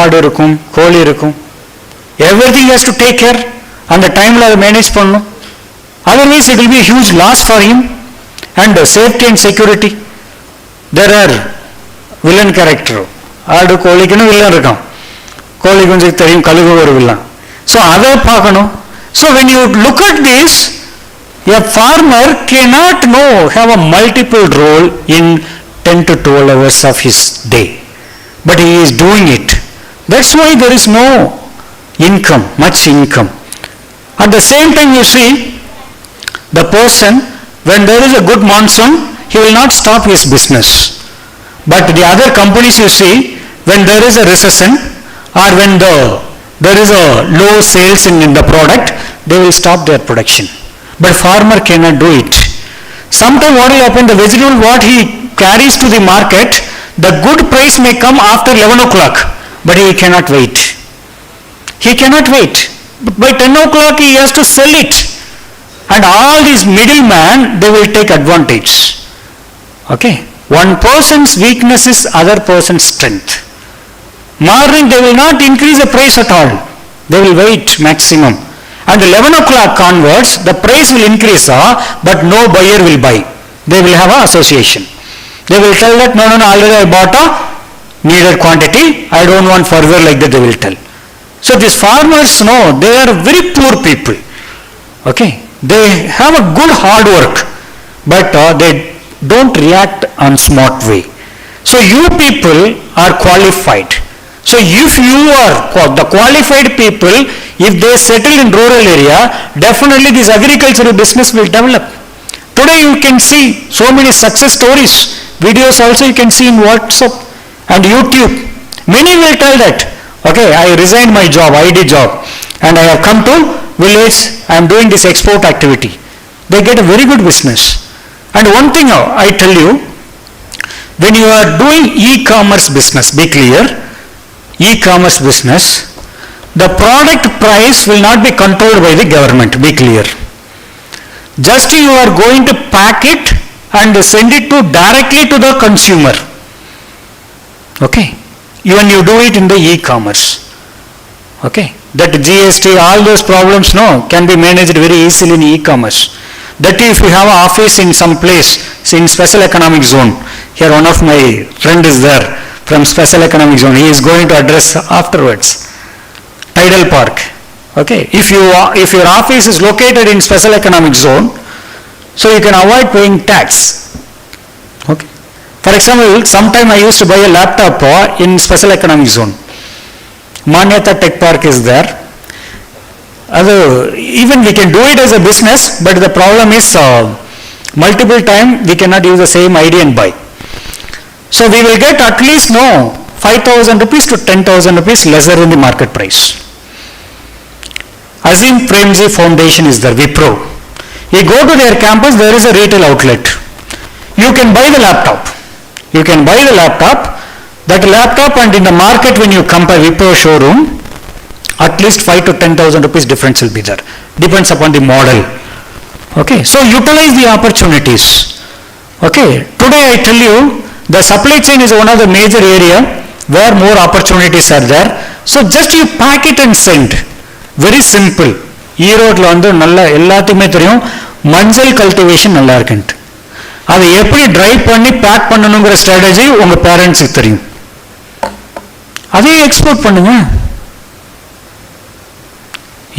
ஆடு இருக்கும், கோழி இருக்கும், everything has to take care, அந்த டைமில் அதை மேனேஜ் பண்ணணும். Otherwise it will be a huge loss for him. And safety and security, there are villain character. ஆடு கோழிக்குன்னு வில்லன் இருக்கான், கோழி கொஞ்சம் தெரியும், கழுகு ஒரு வில்லன். ஸோ அதை பார்க்கணும். So when you look at this, a farmer cannot have a multiple role in 10 to 12 hours of his day, but he is doing it. That's why there is no income, much income. At the same time, you see, the person, when there is a good monsoon, he will not stop his business. But the other companies you see, when there is a recession or when there is a low sales in the product, they will stop their production. But farmer cannot do it. Sometimes what will happen, the vegetable what he carries to the market, the good price may come after 11 o'clock, but he cannot wait. He cannot wait. By 10 o'clock he has to sell it. And all these middlemen, they will take advantage. Okay. One person's weakness is other person's strength. Morning they will not increase the price at all. They will wait maximum. And 11 o'clock onwards, the price will increase, but no buyer will buy. They will have an association. They will tell that, no, already I bought a needed quantity. I don't want further, like that they will tell. So these farmers, no, they are very poor people. Okay. They have a good hard work, but they don't react on smart way. So you people are qualified. So if you are the qualified people, if they settle in rural area, definitely this agricultural business will develop. Today you can see so many success stories, videos also you can see in WhatsApp and YouTube. Many will tell that, okay, I resigned my job, ID job, and I have come to village, I am doing this export activity. They get a very good business. And one thing I tell you, when you are doing e-commerce business, be clear, e-commerce business, the product price will not be controlled by the government, be clear. Just you are going to pack it and send it to directly to the consumer. Okay. When you do it in the e-commerce. Okay. That GST, all those problems, no, can be managed very easily in e-commerce. That if you have an office in some place, in special economic zone, here one of my friend is there from special economic zone, he is going to address afterwards. Tidal Park. Okay. If your office is located in special economic zone, so you can avoid paying tax. Okay. For example, sometime I used to buy a laptop in special economic zone. Manyata Tech Park is there. Even we can do it as a business, but the problem is multiple time we cannot use the same ID and buy. So we will get at least 5,000 rupees to 10,000 rupees lesser in the market price. Azim Premji Foundation is there, Wipro. You go to their campus, there is a retail outlet. You can buy the laptop. You can buy the laptop. That laptop, and in the market when you compare Wipro showroom, at least 5 to 10,000 rupees difference will be there. Depends upon the model. Okay. So utilize the opportunities. Okay. Today I tell you, the supply chain is one of the major area where more opportunities are there. So just you pack it and send. Very simple. Erode வந்து நல்ல எல்லாத்துக்குமே தெரியும் மஞ்சள் cultivation நல்லா இருக்குன்ட்டு. அதை எப்படி try பண்ணி பேக் பண்ணணுங்கிற ஸ்ட்ராட்டஜி உங்க பேரண்ட்ஸுக்கு தெரியும். அதையே எக்ஸ்போர்ட் பண்ணுங்க.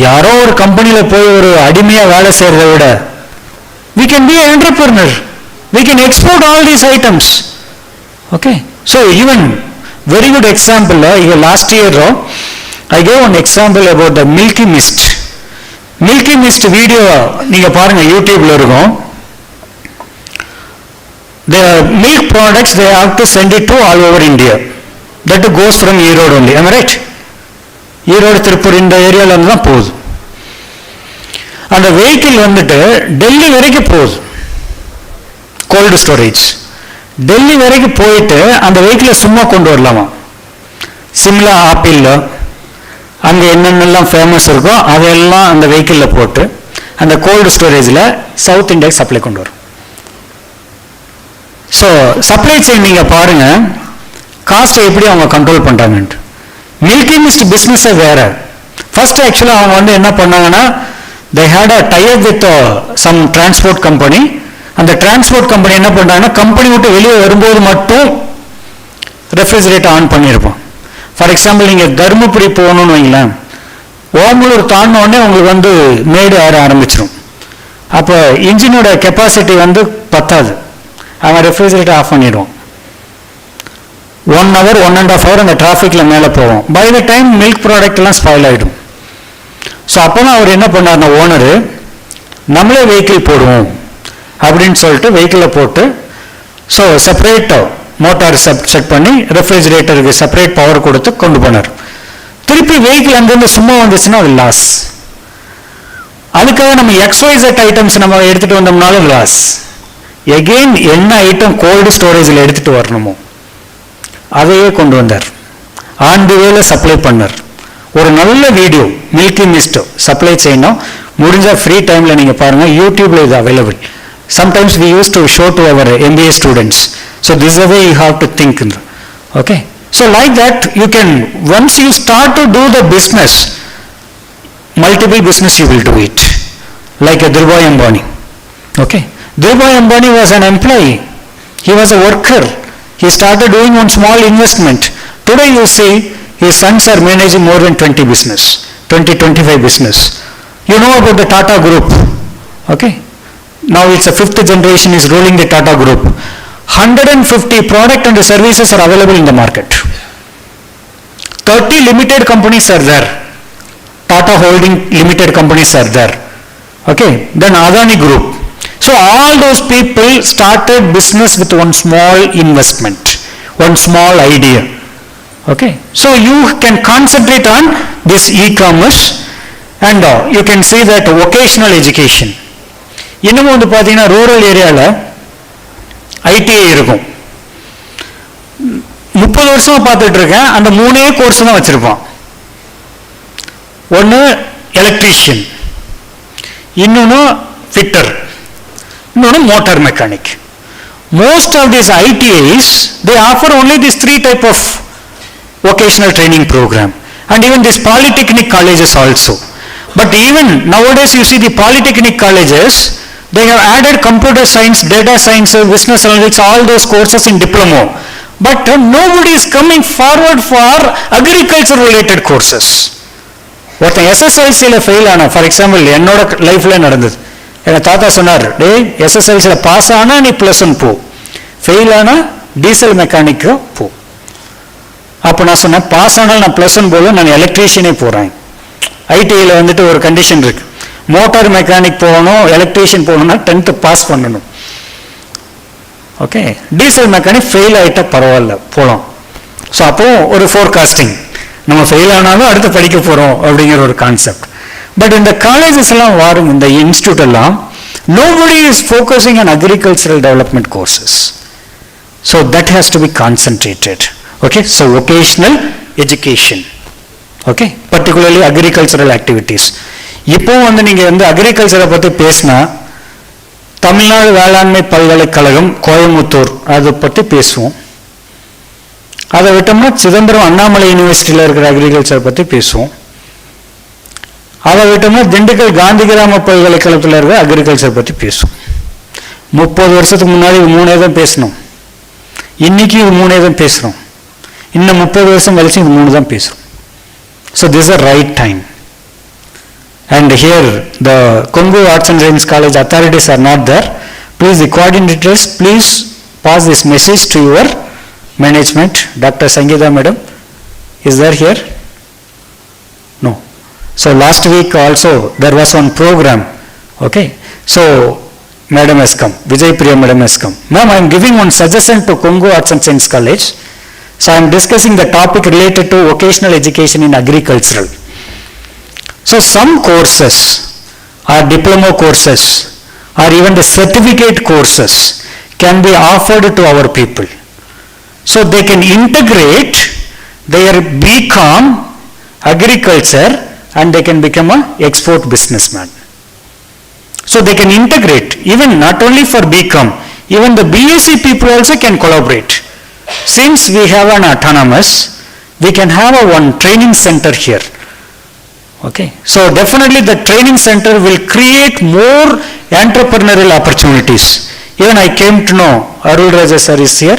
யாரோ ஒரு கம்பெனியில போய் ஒரு அடிமையா வேலை செய்யறதை விட we can be an entrepreneur. We can export all these items. Okay. So even very good example, last year I gave one example about the Milky Mist. Milky Mist video நீங்க பாருங்க YouTubeல இருக்கும். The milk products, they have to send it to all over India. That goes from Erode only. Am I right? Erode, Tirupur, இந்த ஏரியால இருந்து தான் போகுது. அந்த வெஹிக்கிள் வந்துட்டு டெல்லி வரைக்கும் போகுது. Gold storage. டெல்லி வரைக்கும் போயிட்டு அந்த வெஹிக்கிளை சும்மா கொண்டு வரலாமா? சிம்லா ஆப்பிள் அங்கே என்னென்னலாம் ஃபேமஸ் இருக்கோ அதெல்லாம் அந்த வெஹிக்கிளில் போட்டு அந்த கோல்டு ஸ்டோரேஜில் சவுத் இந்தியாவுக்கு சப்ளை கொண்டு வரும். ஸோ சப்ளை செயின் நீங்கள் பாருங்கள் காஸ்ட்டை எப்படி அவங்க கண்ட்ரோல் பண்ணுறாங்கன்ட்டு. மில்கி மிஸ்ட் பிஸ்னஸை வேற. ஃபர்ஸ்ட் ஆக்சுவலாக அவங்க வந்து என்ன பண்ணாங்கன்னா they had a tie-up with some transport company. அந்த டிரான்ஸ்போர்ட் கம்பெனி என்ன பண்ணுறாங்கன்னா கம்பெனி விட்டு வெளியே வரும்போது மட்டும் ரெஃப்ரிஜரேட்டர் ஆன் பண்ணியிருப்போம். ஃபார் எக்ஸாம்பிள் நீங்கள் தருமபுரி போகணும்னு வைங்களேன், ஓமலூர் தாண்டின உடனே உங்களுக்கு வந்து மேடு ஏற ஆரம்பிச்சிடும். அப்போ இன்ஜினோட கெப்பாசிட்டி வந்து பத்தாது, அவன் ரெஃப்ரிஜரேட்டர் ஆஃப் பண்ணிடுவோம். 1 hour 1.5 hour அந்த டிராஃபிக்கில் மேலே போவோம். By the time milk product எல்லாம் ஸ்பாயில் ஆகிடும். ஸோ அப்போ தான் அவர் என்ன பண்ணார்னா ஓனரு நம்மளே வெஹிக்கிள் போடுவோம் அப்படின்னு சொல்லிட்டு வெஹிக்கிளை போட்டு ஸோ செப்பரேட் மோட்டார் செட் பண்ணி ரெஃப்ரிஜரேட்டருக்கு செப்பரேட் பவர் கொடுத்து கொண்டு போனார். திருப்பி வெஹிக்கிள் அங்கேருந்து சும்மா வந்துச்சுன்னா அது லாஸ். அதுக்காக நம்ம XYZ ஐட்டம்ஸ் நம்ம எடுத்துகிட்டு வந்தோம்னாலும் லாஸ். எகெயின் என்ன ஐட்டம் கோல்டு ஸ்டோரேஜில் எடுத்துகிட்டு வரணுமோ அதையே கொண்டு வந்தார். ஆன் தி வேல சப்ளை பண்ணர். ஒரு நல்ல வீடியோ மில்கி மிஸ்ட் சப்ளை செய்யணும் முடிஞ்சால் ஃப்ரீ டைமில் நீங்கள் பாருங்கள், யூடியூப்பில் இது available. Sometimes we used to show to our MBA students. So this is the way you have to think. Okay. So like that you can, once you start to do the business, multiple business you will do it. Like a Dhirubhai Ambani. Okay. Dhirubhai Ambani was an employee. He was a worker. He started doing one small investment. Today you see his sons are managing more than 20 business, 20-25 business. You know about the Tata Group. Okay. Now it's a fifth generation is ruling the Tata Group. 150 product and services are available in the market. 30 limited companies are there. Tata Holding limited companies are there. Okay. Then AGROTECH Group. So all those people started business with one small investment, one small idea. Okay. So you can concentrate on this e-commerce and you can see that vocational education. இன்னும் வந்து பார்த்தீங்கன்னா rural ஏரியாவில் ITI இருக்கும். 30 வருஷமாக பார்த்துட்டு இருக்கேன், அந்த 3 course தான் வச்சுருப்பான். ஒன்று எலக்ட்ரீஷியன், இன்னொன்று ஃபிட்டர், இன்னொன்று motor mechanic. Most of these ITIs, they offer only these 3 type of vocational training program, and even these polytechnic colleges also. But even nowadays you see the polytechnic colleges, they have added computer science, data science, business analytics, all those courses in diploma. But nobody is coming forward for agriculture related courses. ஒருத்தன் எஸ்எஸ்எல்சியில் fail ஆனா, for example என்னோட லைஃப்பில் நடந்தது. எங்கள் தாத்தா சொன்னார், டே எஸ்எஸ்எல்சியில் pass ஆனால் நீ +1 போ, ஃபெயில் ஆனால் டீசல் மெக்கானிக்கு போ. அப்போ நான் சொன்னேன், பாஸ் ஆனால் நான் +1 போல, நான் எலக்ட்ரீஷியனே போகிறேன். ஐடிஐயில் வந்துட்டு ஒரு கண்டிஷன் இருக்கு, மோட்டார் மெக்கானிக் போகணும், எலக்ட்ரீஷியன் போகணும்னா 10th பாஸ் பண்ணணும். ஓகே. டீசல் மெக்கானிக் ஃபெயில் ஆகிட்டா பரவாயில்ல போகலாம். ஸோ அப்போ ஒரு ஃபோர்காஸ்டிங், நம்ம ஃபெயில் ஆனாலும் அடுத்து படிக்க போகிறோம் அப்படிங்கிற ஒரு கான்செப்ட். பட் இந்த காலேஜஸ் எல்லாம் வாரும், இந்த இன்ஸ்டியூட் எல்லாம் nobody is focusing on agricultural development courses. So that has to be concentrated. Okay. So vocational education. Okay. Particularly agricultural activities. இப்போ வந்து நீங்கள் வந்து அக்ரிகல்ச்சரை பற்றி பேசினா தமிழ்நாடு வேளாண்மை பல்கலைக்கழகம் கோயம்புத்தூர் அதை பற்றி பேசுவோம். அதை விட்டோம்னா சிதம்பரம் அண்ணாமலை யூனிவர்சிட்டியில் இருக்கிற அக்ரிகல்ச்சரை பற்றி பேசுவோம். அதை விட்டோம்னா திண்டுக்கல் காந்தி கிராம பல்கலைக்கழகத்தில் இருக்கிற அக்ரிகல்ச்சர் பற்றி பேசுவோம். 30 வருஷத்துக்கு முன்னாடி இது 3 தான் பேசணும், இன்னைக்கு இது 3 தான் பேசுகிறோம், இன்னும் 30 வருஷம் கழிச்சு இது 3 தான் பேசுகிறோம். So this are right time. And here the Congo Arts and Science College authorities are not there. Please, the coordinators, please pass this message to your management. Dr. Sangeeta madam is there here? No. So last week also there was one program. Okay. So madam has come, Vijay Priya madam has come. Ma'am, I am giving one suggestion to Congo Arts and Science College. So I am discussing the topic related to vocational education in agricultural. So some courses or diploma courses or even the certificate courses can be offered to our people. So they can integrate their BCom agriculture and they can become an export businessman. So they can integrate, even not only for BCom, even the BSc people also can collaborate. Since we have an autonomous, we can have a one training center here. Okay. So definitely the training center will create more entrepreneurial opportunities. Even I came to know Arul Raja sir is here.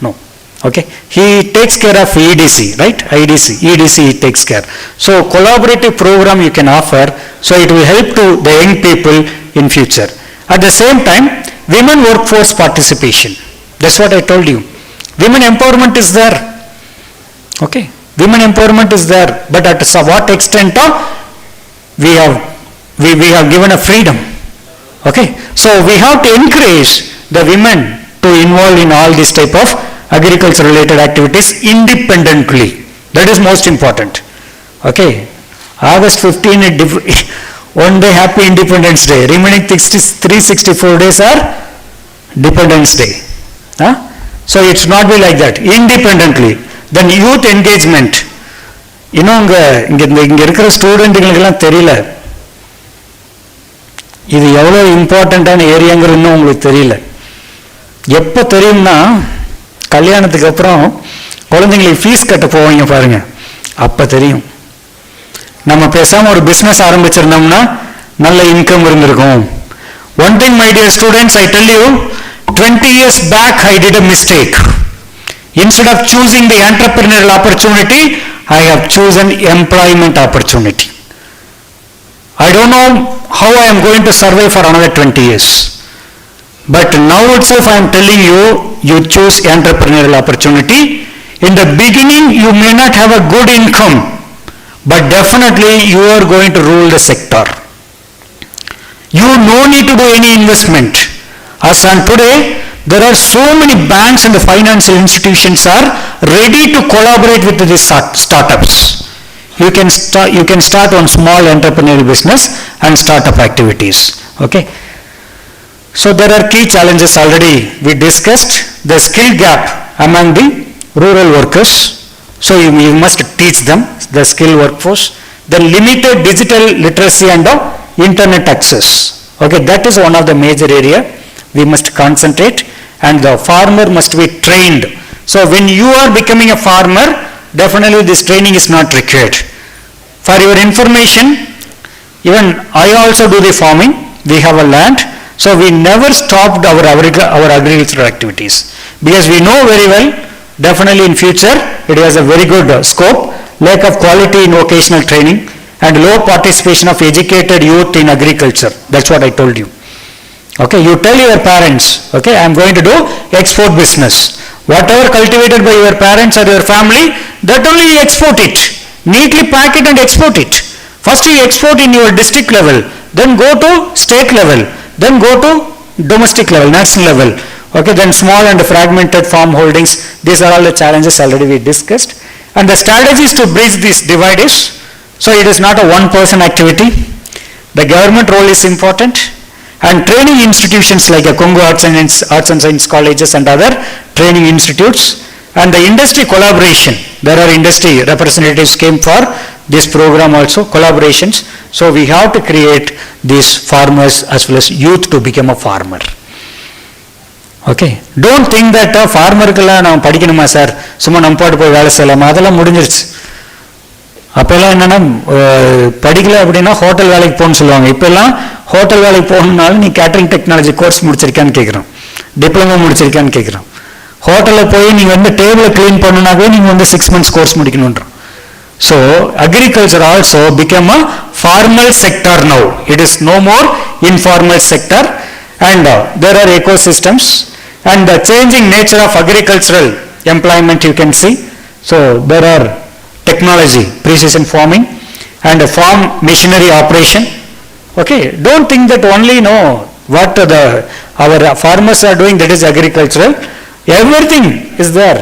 No. Okay. He takes care of EDC, right? EDC he takes care. So collaborative program you can offer, so it will help to the young people in future. At the same time, women workforce participation. That's what I told you. Women empowerment is there. Okay. Women empowerment is there, but at what extent we have given a freedom. Okay. So we have to encourage the women to involve in all this type of agriculture related activities independently. That is most important. Okay. August 15 one day happy Independence Day. Remaining 364 days are Dependence Day. So it's not be like that. Independently. Then youth engagement. இங்க இருக்கிற ஸ்டூடெண்ட்டுகளுக்கெல்லாம் தெரியல இது எவ்வளவு இம்பார்ட்டண்டான ஏரியாங்கிறது இன்னும் உங்களுக்கு தெரியல. எப்போ தெரியும்னா கல்யாணத்துக்கு அப்புறம் குழந்தைங்களுக்கு ஃபீஸ் கட்ட போவீங்க பாருங்க, அப்போ தெரியும். நம்ம பேசாமல் ஒரு பிஸ்னஸ் ஆரம்பிச்சிருந்தோம்னா நல்ல இன்கம் இருந்திருக்கும். One thing my dear students, I tell you, 20 years back I did a mistake. Instead of choosing the entrepreneurial opportunity, I have chosen employment opportunity. I don't know how I am going to survive for another 20 years. But now itself I am telling you, you choose entrepreneurial opportunity. In the beginning you may not have a good income, but definitely you are going to rule the sector. You no need to do any investment. As on today, there are so many banks and the financial institutions are ready to collaborate with these startups. You can start one small entrepreneurial business and startup activities. Okay. So there are key challenges already we discussed. The skill gap among the rural workers. So you must teach them the skill workforce. The limited digital literacy and the internet access. Okay, that is one of the major area we must concentrate, and the farmer must be trained. So when you are becoming a farmer, definitely this training is not required. For your information, even I also do the farming. We have a land, so we never stopped our agricultural activities, because we know very well, definitely in future it has a very good scope. Lack of quality in vocational training and low participation of educated youth in agriculture. That's what I told you. Okay, you tell your parents, okay, I am going to do export business. Whatever cultivated by your parents or your family, that only you export it. Neatly pack it and export it. First you export in your district level, then go to state level, then go to domestic level, national level. Okay, then small and fragmented farm holdings. These are all the challenges already we discussed. And the strategies to bridge this divide is, so it is not a one-person activity. The government role is important, and training institutions like Congo Arts and Science Colleges and other training institutes, and the industry collaboration. There are industry representatives came for this program also, collaborations. So we have to create these farmers as well as youth to become a farmer. Okay, don't think that farmerக்குலாம் நான் படிக்கணுமா sir, சும்மா நம்ம பாட்டு போய் வேலை செய்யலாமா, அதெல்லாம் முடிஞ்சிருச்சு. அப்போல்லாம் என்னென்னா படிக்கல அப்படின்னா ஹோட்டல் வேலைக்கு போகணும்னு சொல்லுவாங்க. இப்போல்லாம் ஹோட்டல் வேலைக்கு போகணுன்னாலும் நீ கேட்டரிங் டெக்னாலஜி கோர்ஸ் முடிச்சிருக்கான்னு கேட்குறோம், டிப்ளமோ முடிச்சிருக்கான்னு கேட்குறோம். ஹோட்டலில் போய் நீங்கள் வந்து டேபிளை க்ளீன் பண்ணணுனாவே நீங்கள் வந்து 6 months கோர்ஸ் முடிக்கணுன்றோம். So agriculture also become a formal sector now. It is no more informal sector, and there are ecosystems and the changing nature of agricultural employment you can see. So there are technology, precision farming and farm machinery operation. Okay, don't think that only what our farmers are doing, that is agricultural. Everything is there.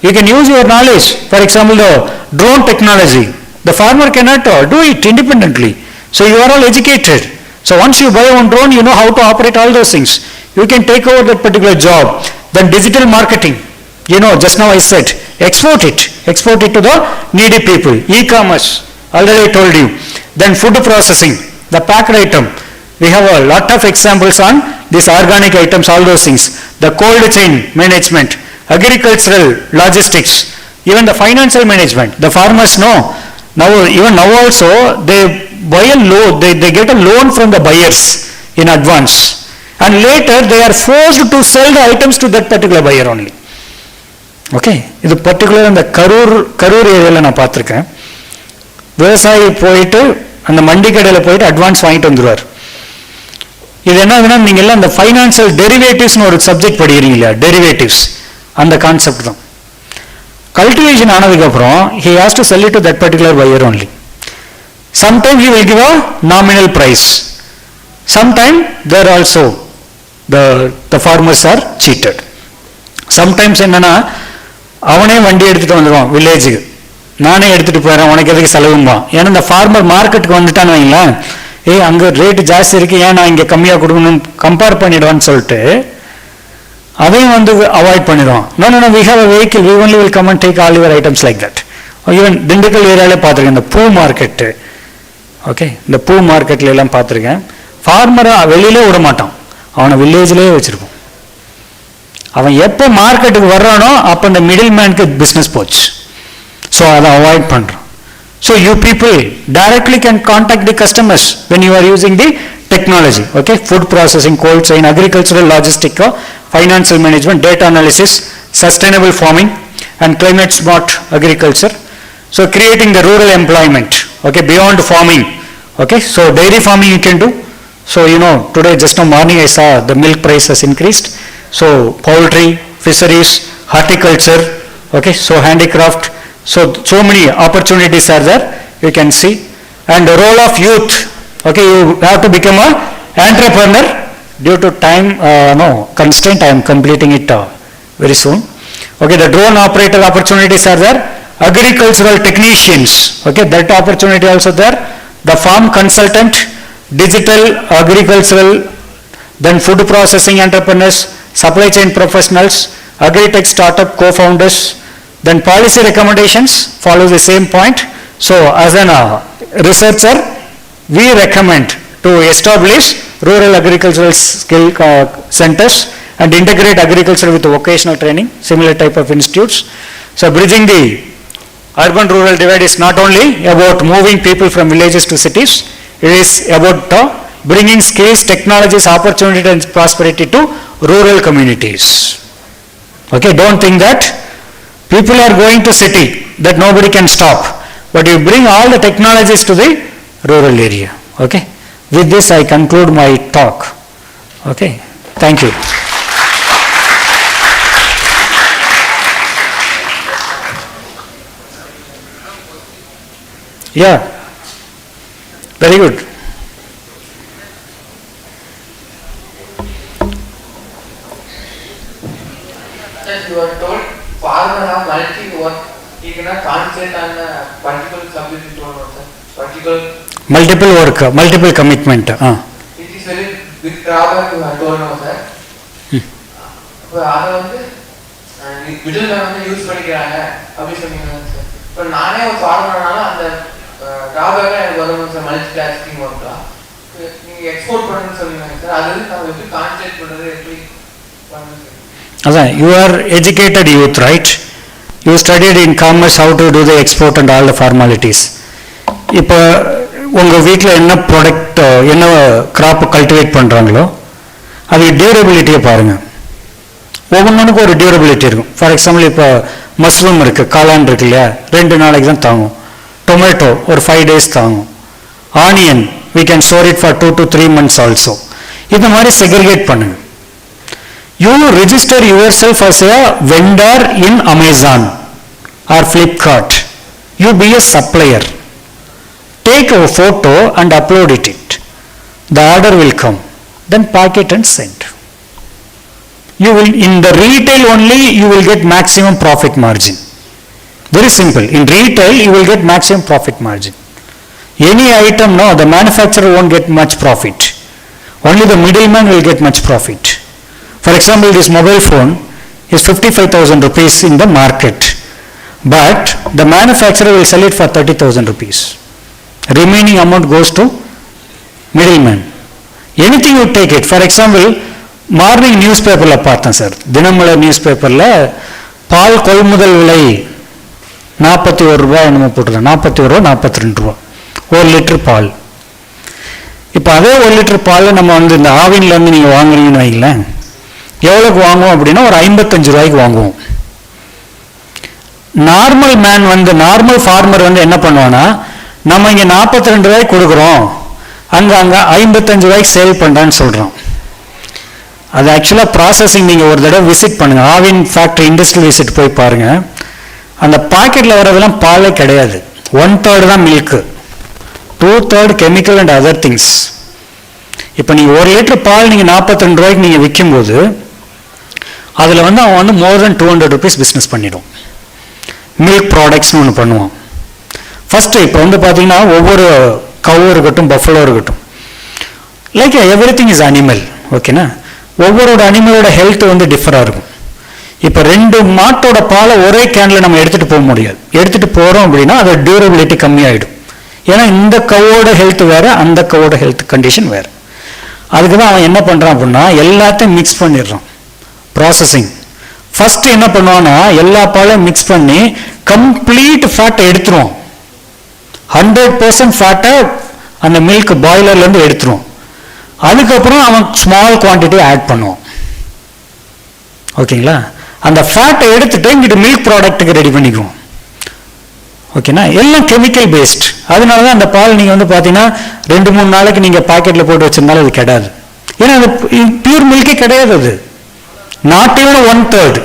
You can use your knowledge. For example, the drone technology, the farmer cannot do it independently. So you are all educated. So once you buy one drone, you know how to operate all those things. You can take over that particular job. Then digital marketing, just now I said, export it to the needy people. E-commerce, already I told you. Then food processing, the packed item. We have a lot of examples on these organic items, all those things. The cold chain management, agricultural logistics, even the financial management. The farmers know. Now also, they buy a loan, they get a loan from the buyers in advance. And later they are forced to sell the items to that particular buyer only. Okay, இது particular அந்த கரூர் ஏரியாவில் நான் பார்த்துருக்கேன். விவசாயி போயிட்டு அந்த மண்டி கடையில் போயிட்டு அட்வான்ஸ் வாங்கிட்டு வந்துடுவார். இது என்னதுன்னா, நீங்கள் எல்லாம் அந்த ஃபைனான்சியல் டெரிவேட்டிவ்ஸ்னு ஒரு சப்ஜெக்ட் படிக்கிறீங்க இல்லையா, டெரிவேட்டிவ்ஸ், அந்த கான்செப்ட் தான். கல்டிவேஷன் ஆனதுக்கப்புறம் he has to sell it to that particular buyer only. Sometimes he will give a nominal price. Sometimes there also the farmers are cheated. Sometimes என்னன்னா, அவனே வண்டி எடுத்துகிட்டு வந்துடுவான் வில்லேஜுக்கு, நானே எடுத்துகிட்டு போயிடறேன், உனக்கு எதுக்கு செலவும்பான். ஏன்னா இந்த ஃபார்மர் மார்க்கெட்டுக்கு வந்துட்டான்னு வைங்களேன், அங்கே ரேட்டு ஜாஸ்தி இருக்குது, ஏன் நான் இங்கே கம்மியாக கொடுக்கணும்னு கம்பேர் பண்ணிடுவான்னு சொல்லிட்டு அதையும் வந்து அவாய்ட் பண்ணிடுவோம். No, we have a vehicle, we only will come and take all your items like that. Even Dindigul ஏரியாவிலே பார்த்துருக்கேன், இந்த பூ மார்க்கெட்டு, ஓகே, இந்த பூ மார்க்கெட்ல எல்லாம் பார்த்துருக்கேன். ஃபார்மரை வெளியிலே விட மாட்டான், அவனை வில்லேஜ்லேயே வச்சுருப்போம். அவன் எப்போ மார்க்கெட்டுக்கு வர்றானோ அப்போ இந்த மிடில் மேனுக்கு பிஸ்னஸ் போச்சு. ஸோ அதை அவாய்ட் பண்ணுறோம். So you people directly can contact the customers when you are using the technology, okay, food processing, cold chain, agricultural logistics, financial management, data analysis, sustainable farming and climate smart agriculture. So creating the rural employment, okay, beyond farming, okay, so dairy farming you can do. So today just now morning I saw the milk price has increased. So poultry, fisheries, horticulture, okay, so handicraft, so many opportunities are there, you can see. And the role of youth, okay, you have to become a entrepreneur. Due to time constraint, I am completing it very soon. Okay, the drone operator opportunities are there. Agricultural technicians, okay, that opportunity also there. The farm consultant, digital agricultural, then food processing entrepreneurs, supply chain professionals, AGROTECH startup co-founders, then policy recommendations follow the same point. So as a researcher, we recommend to establish rural agricultural skill centers and integrate agriculture with vocational training, similar type of institutes. So bridging the urban-rural divide is not only about moving people from villages to cities, it is about bringing skills, technologies, opportunity and prosperity to rural communities. Okay, don't think that people are going to city, that nobody can stop, but you bring all the technologies to the rural area. Okay, with this I conclude my talk. Okay, thank you. Yeah, very good. As you are told, farmer have multi work, he cannot concentrate on a particular subject, particular Multiple work, multiple commitment. It is very big drawback you have told now, sir. இப்போ அதை வந்து middle வந்து use பண்ணிக்கிறாங்க அப்படின்னு சொன்னீங்க sir. இப்போ நானே ஒரு ஃபார்மர்னால அந்த டிராபேக்காக எனக்கு வரும் சார், மல்டி டாஸ்கிங் ஒர்க்லாம். நீங்கள் எக்ஸ்போர்ட் பண்ணுன்னு சொன்னீங்க சார், அது வந்து நம்ம எப்படி கான்சென்ட்ரேட் பண்ணுறது, எப்படி பண்ணுறது சார்? அதான், you are educated youth, right? You studied in commerce how to do the export and all the formalities. இப்போ உங்கள் வீட்டில் என்ன ப்ராடக்ட், என்ன கிராப் கல்டிவேட் பண்ணுறாங்களோ அது டியூரபிலிட்டியை பாருங்கள். ஒவ்வொன்றுக்கும் ஒரு டியூரபிலிட்டி இருக்கும். ஃபார் எக்ஸாம்பிள் இப்போ மஷ்ரூம் இருக்குது, காளான் இருக்கு இல்லையா, 2 நாளைக்கு தான் தாங்கும். டொமேட்டோ ஒரு 5 days தாங்கும். Onion we can store it for 2 to 3 months also. இந்த மாதிரி செக்ரிகேட் பண்ணுங்க. You register yourself as a vendor in Amazon or Flipkart. You be a supplier. Take a photo and upload it. The order will come. Then pack it and send. You will, in the retail only, you will get maximum profit margin. Very simple. In retail, you will get maximum profit margin. Any item, no, the manufacturer won't get much profit. Only the middleman will get much profit. For example, this mobile phone is 55,000 rupees in the market, but the manufacturer will sell it for 30,000 rupees. Remaining amount goes to middleman. Anything you take it. For example, morning newspaper la பார்த்தேன் sir, Dinamalar நியூஸ்பேப்பரில் பால் கொள்முதல் விலை 41 ரூபாய் என்னமோ போட்டுருக்கேன், 41 ரூபா 42 ரூபா 1 litre பால். இப்போ அதே 1 லிட்டர் பால் நம்ம வந்து இந்த ஆவின்லேருந்து நீங்கள் வாங்குறீங்கன்னு வைங்களேன், எவ்வளோக்கு வாங்குவோம் அப்படின்னா ஒரு 55 ரூபாய்க்கு வாங்குவோம். நார்மல் மேன் வந்து, நார்மல் ஃபார்மர் வந்து என்ன பண்ணுவான்னா, நம்ம இங்கே 42 ரூபாய்க்கு கொடுக்குறோம், அங்கே 55 ரூபாய்க்கு சேல் பண்ணுறான்னு சொல்கிறோம். அது ஆக்சுவலாக ப்ராசஸிங் நீங்கள் ஒரு தடவை விசிட் பண்ணுங்கள், ஆவின் ஃபேக்ட்ரி இண்டஸ்ட்ரியல் விசிட் போய் பாருங்கள். அந்த பாக்கெட்டில் வர்றதெல்லாம் பாலே கிடையாது. 1/3 தான் milk, 2/3 chemical and other things. இப்போ நீங்கள் 1 லிட்டர் பால் நீங்கள் 42 ரூபாய்க்கு நீங்கள் விற்கும்போது அதில் வந்து அவன் வந்து மோர் தென் 200 rupees பிஸ்னஸ் பண்ணிடும். மில்க் ப்ராடக்ட்ஸ்னு ஒன்று பண்ணுவான். ஃபஸ்ட்டு இப்போ வந்து பார்த்தீங்கன்னா ஒவ்வொரு கவு இருக்கட்டும், பஃபலோ இருக்கட்டும், like every thing is animal, ஓகேனா. ஒவ்வொரு அனிமலோட ஹெல்த் வந்து டிஃபராக இருக்கும். இப்போ 2 மாட்டோட பாலை ஒரே கேனில் நம்ம எடுத்துகிட்டு போக முடியாது. எடுத்துகிட்டு போகிறோம் அப்படின்னா அதோட டியூரபிலிட்டி கம்மியாயிடும். ஏன்னா இந்த கவோட ஹெல்த் வேறு, அந்த கவோட ஹெல்த் கண்டிஷன் வேறு. அதுக்கு தான் அவன் என்ன பண்ணுறான் அப்படின்னா எல்லாத்தையும் மிக்ஸ் பண்ணிடுறான். ப்ராசஸிங் ஃபஸ்ட்டு என்ன பண்ணுவான்னா எல்லா பாலையும் மிக்ஸ் பண்ணி கம்ப்ளீட் ஃபேட்டை எடுத்துருவோம். 100% ஃபேட்டை அந்த மில்க் பாய்லர்லேருந்து எடுத்துருவோம். அதுக்கப்புறம் அவன் ஸ்மால் குவான்டிட்டி ஆட் பண்ணுவான். ஓகேங்களா? அந்த ஃபேட்டை எடுத்துட்டு இங்கிட்டு மில்க் ப்ராடக்ட்டுக்கு ரெடி பண்ணிக்குவோம். ஓகேண்ணா? எல்லாம் கெமிக்கல் பேஸ்ட். அதனால தான் அந்த பால் நீங்கள் வந்து பார்த்தீங்கன்னா 2-3 நாளைக்கு நீங்கள் பாக்கெட்டில் போட்டு வச்சிருந்தாலும் அது கிடையாது. ஏன்னா அது பியூர் மில்கே கிடையாது. அது நாட் ஈவன் 1/3,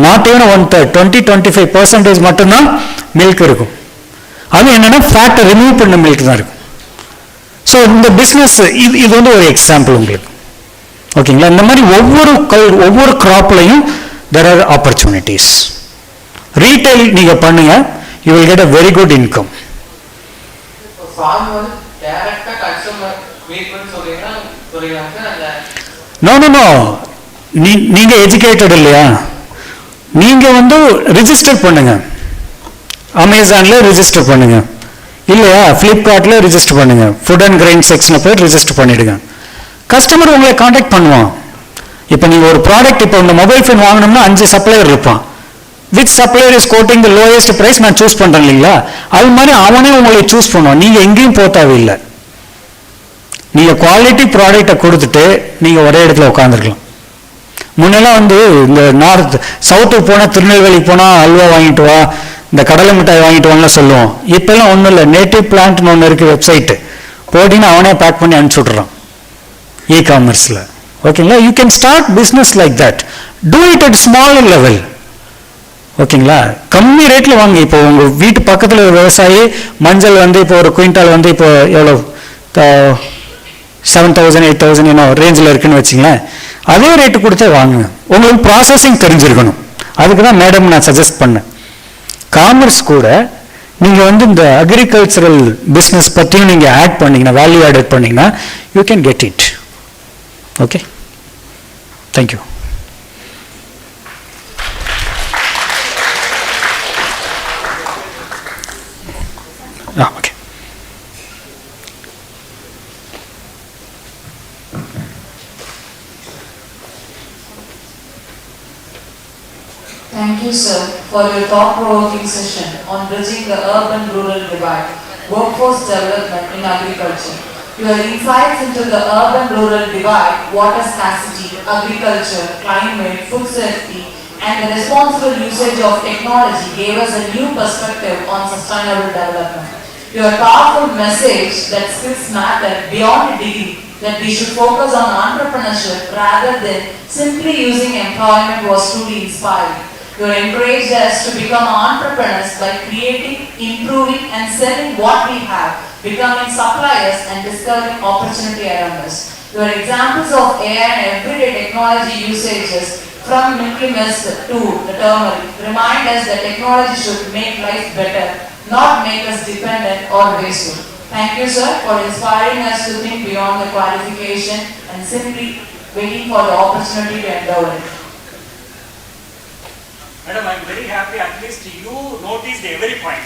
20-25% மட்டும்தான் மில்க் இருக்கும். அது என்னன்னா ஃபேட்டை ரிமூவ் பண்ண மில்க் தான் இருக்கும். ஸோ இந்த பிஸ்னஸ் இது வந்து ஒரு எக்ஸாம்பிள் உங்களுக்கு. ஓகேங்களா? இந்த மாதிரி ஒவ்வொரு கிராப்லையும் there are opportunities. ரீட்டைல் நீங்கள் பண்ணுங்க, you will get a very good income. No. நீங்க எஜுகேட்டட் இல்லையா? நீங்க வந்து ரிஜிஸ்டர் பண்ணுங்க. அமேசான்ல ரிஜிஸ்டர் பண்ணுங்க, இல்லையா ஃப்ளிப்கார்ட்ல ரிஜிஸ்டர் பண்ணுங்க. ஃபுட் அண்ட் கிரைன் செக்ஷன்ல போய் ரிஜிஸ்டர் பண்ணிடுங்க. கஸ்டமர் உங்களை காண்டாக்ட் பண்ணுவான். இப்போ நீங்கள் ஒரு ப்ராடக்ட், இப்போ இந்த மொபைல் ஃபோன் வாங்கினோம்னா 5 சப்ளையர் இருப்பான். Which supplier is quoting the lowest price நான் சூஸ் பண்ணுறேன் இல்லைங்களா? அது மாதிரி அவனே உங்களை சூஸ் பண்ணுவான். நீங்கள் எங்கேயும் போக தேவையில்லை. நீங்கள் குவாலிட்டி ப்ராடக்டை கொடுத்துட்டு நீங்கள் ஒரே இடத்துல உட்காந்துருக்கலாம். முன்னெல்லாம் வந்து இந்த சவுத்துக்கு போனால், திருநெல்வேலிக்கு போனால் அல்வா வாங்கிட்டு வா, இந்த கடலை மிட்டாய் வாங்கிட்டு வாங்க சொல்லுவோம். இப்போல்லாம் ஒன்றும் இல்லை, நேட்டிவ் பிளான்ட்னு ஒன்று இருக்குது வெப்சைட்டு, போட்டின்னு அவனே பேக் பண்ணி அனுப்பிச்சி விட்றான் இ-காமர்ஸில். ஓகேங்களா? You can start business like that. Do it at smaller level. ஓகேங்களா? கம்மி ரேட்டில் வாங்க. இப்போ உங்கள் வீட்டு பக்கத்தில் ஒரு விவசாயி மஞ்சள் வந்து இப்போ ஒரு குவிண்டால் வந்து இப்போ எவ்வளோ 7,000 8,000 என்ன ரேஞ்சில் இருக்குன்னு வச்சிங்களேன். அதே ரேட்டு கொடுத்தே வாங்குங்க. உங்களுக்கு ப்ராசஸிங் தெரிஞ்சிருக்கணும். அதுக்கு தான் மேடம் நான் சஜஸ்ட் பண்ணேன். காமர்ஸ் கூட நீங்கள் வந்து இந்த அக்ரிகல்ச்சரல் பிஸ்னஸ் பற்றியும் நீங்கள் ஆட் பண்ணிங்கன்னா, வேல்யூ ஆட் பண்ணிங்கன்னா you can get it. Okay, thank you. Okay. Thank you, sir, for your thought-provoking session on bridging the urban-rural divide, workforce development in agriculture. Your insights into the urban-rural divide, water scarcity, agriculture, climate, food safety, and the responsible usage of technology gave us a new perspective on sustainable development. Your powerful message that skills matter beyond a degree, that we should focus on entrepreneurship rather than simply using employment was truly inspiring. You encouraged us to become entrepreneurs by creating, improving and selling what we have, becoming suppliers and discovering opportunity around us. Your examples of AI and everyday technology usages from Milky Mist to the turmeric remind us that technology should make life better, not make us dependent or wasteful. Thank you, sir, for inspiring us to think beyond the qualification and simply waiting for the opportunity to endeavor it. Madam, I am very happy at least you noticed every point.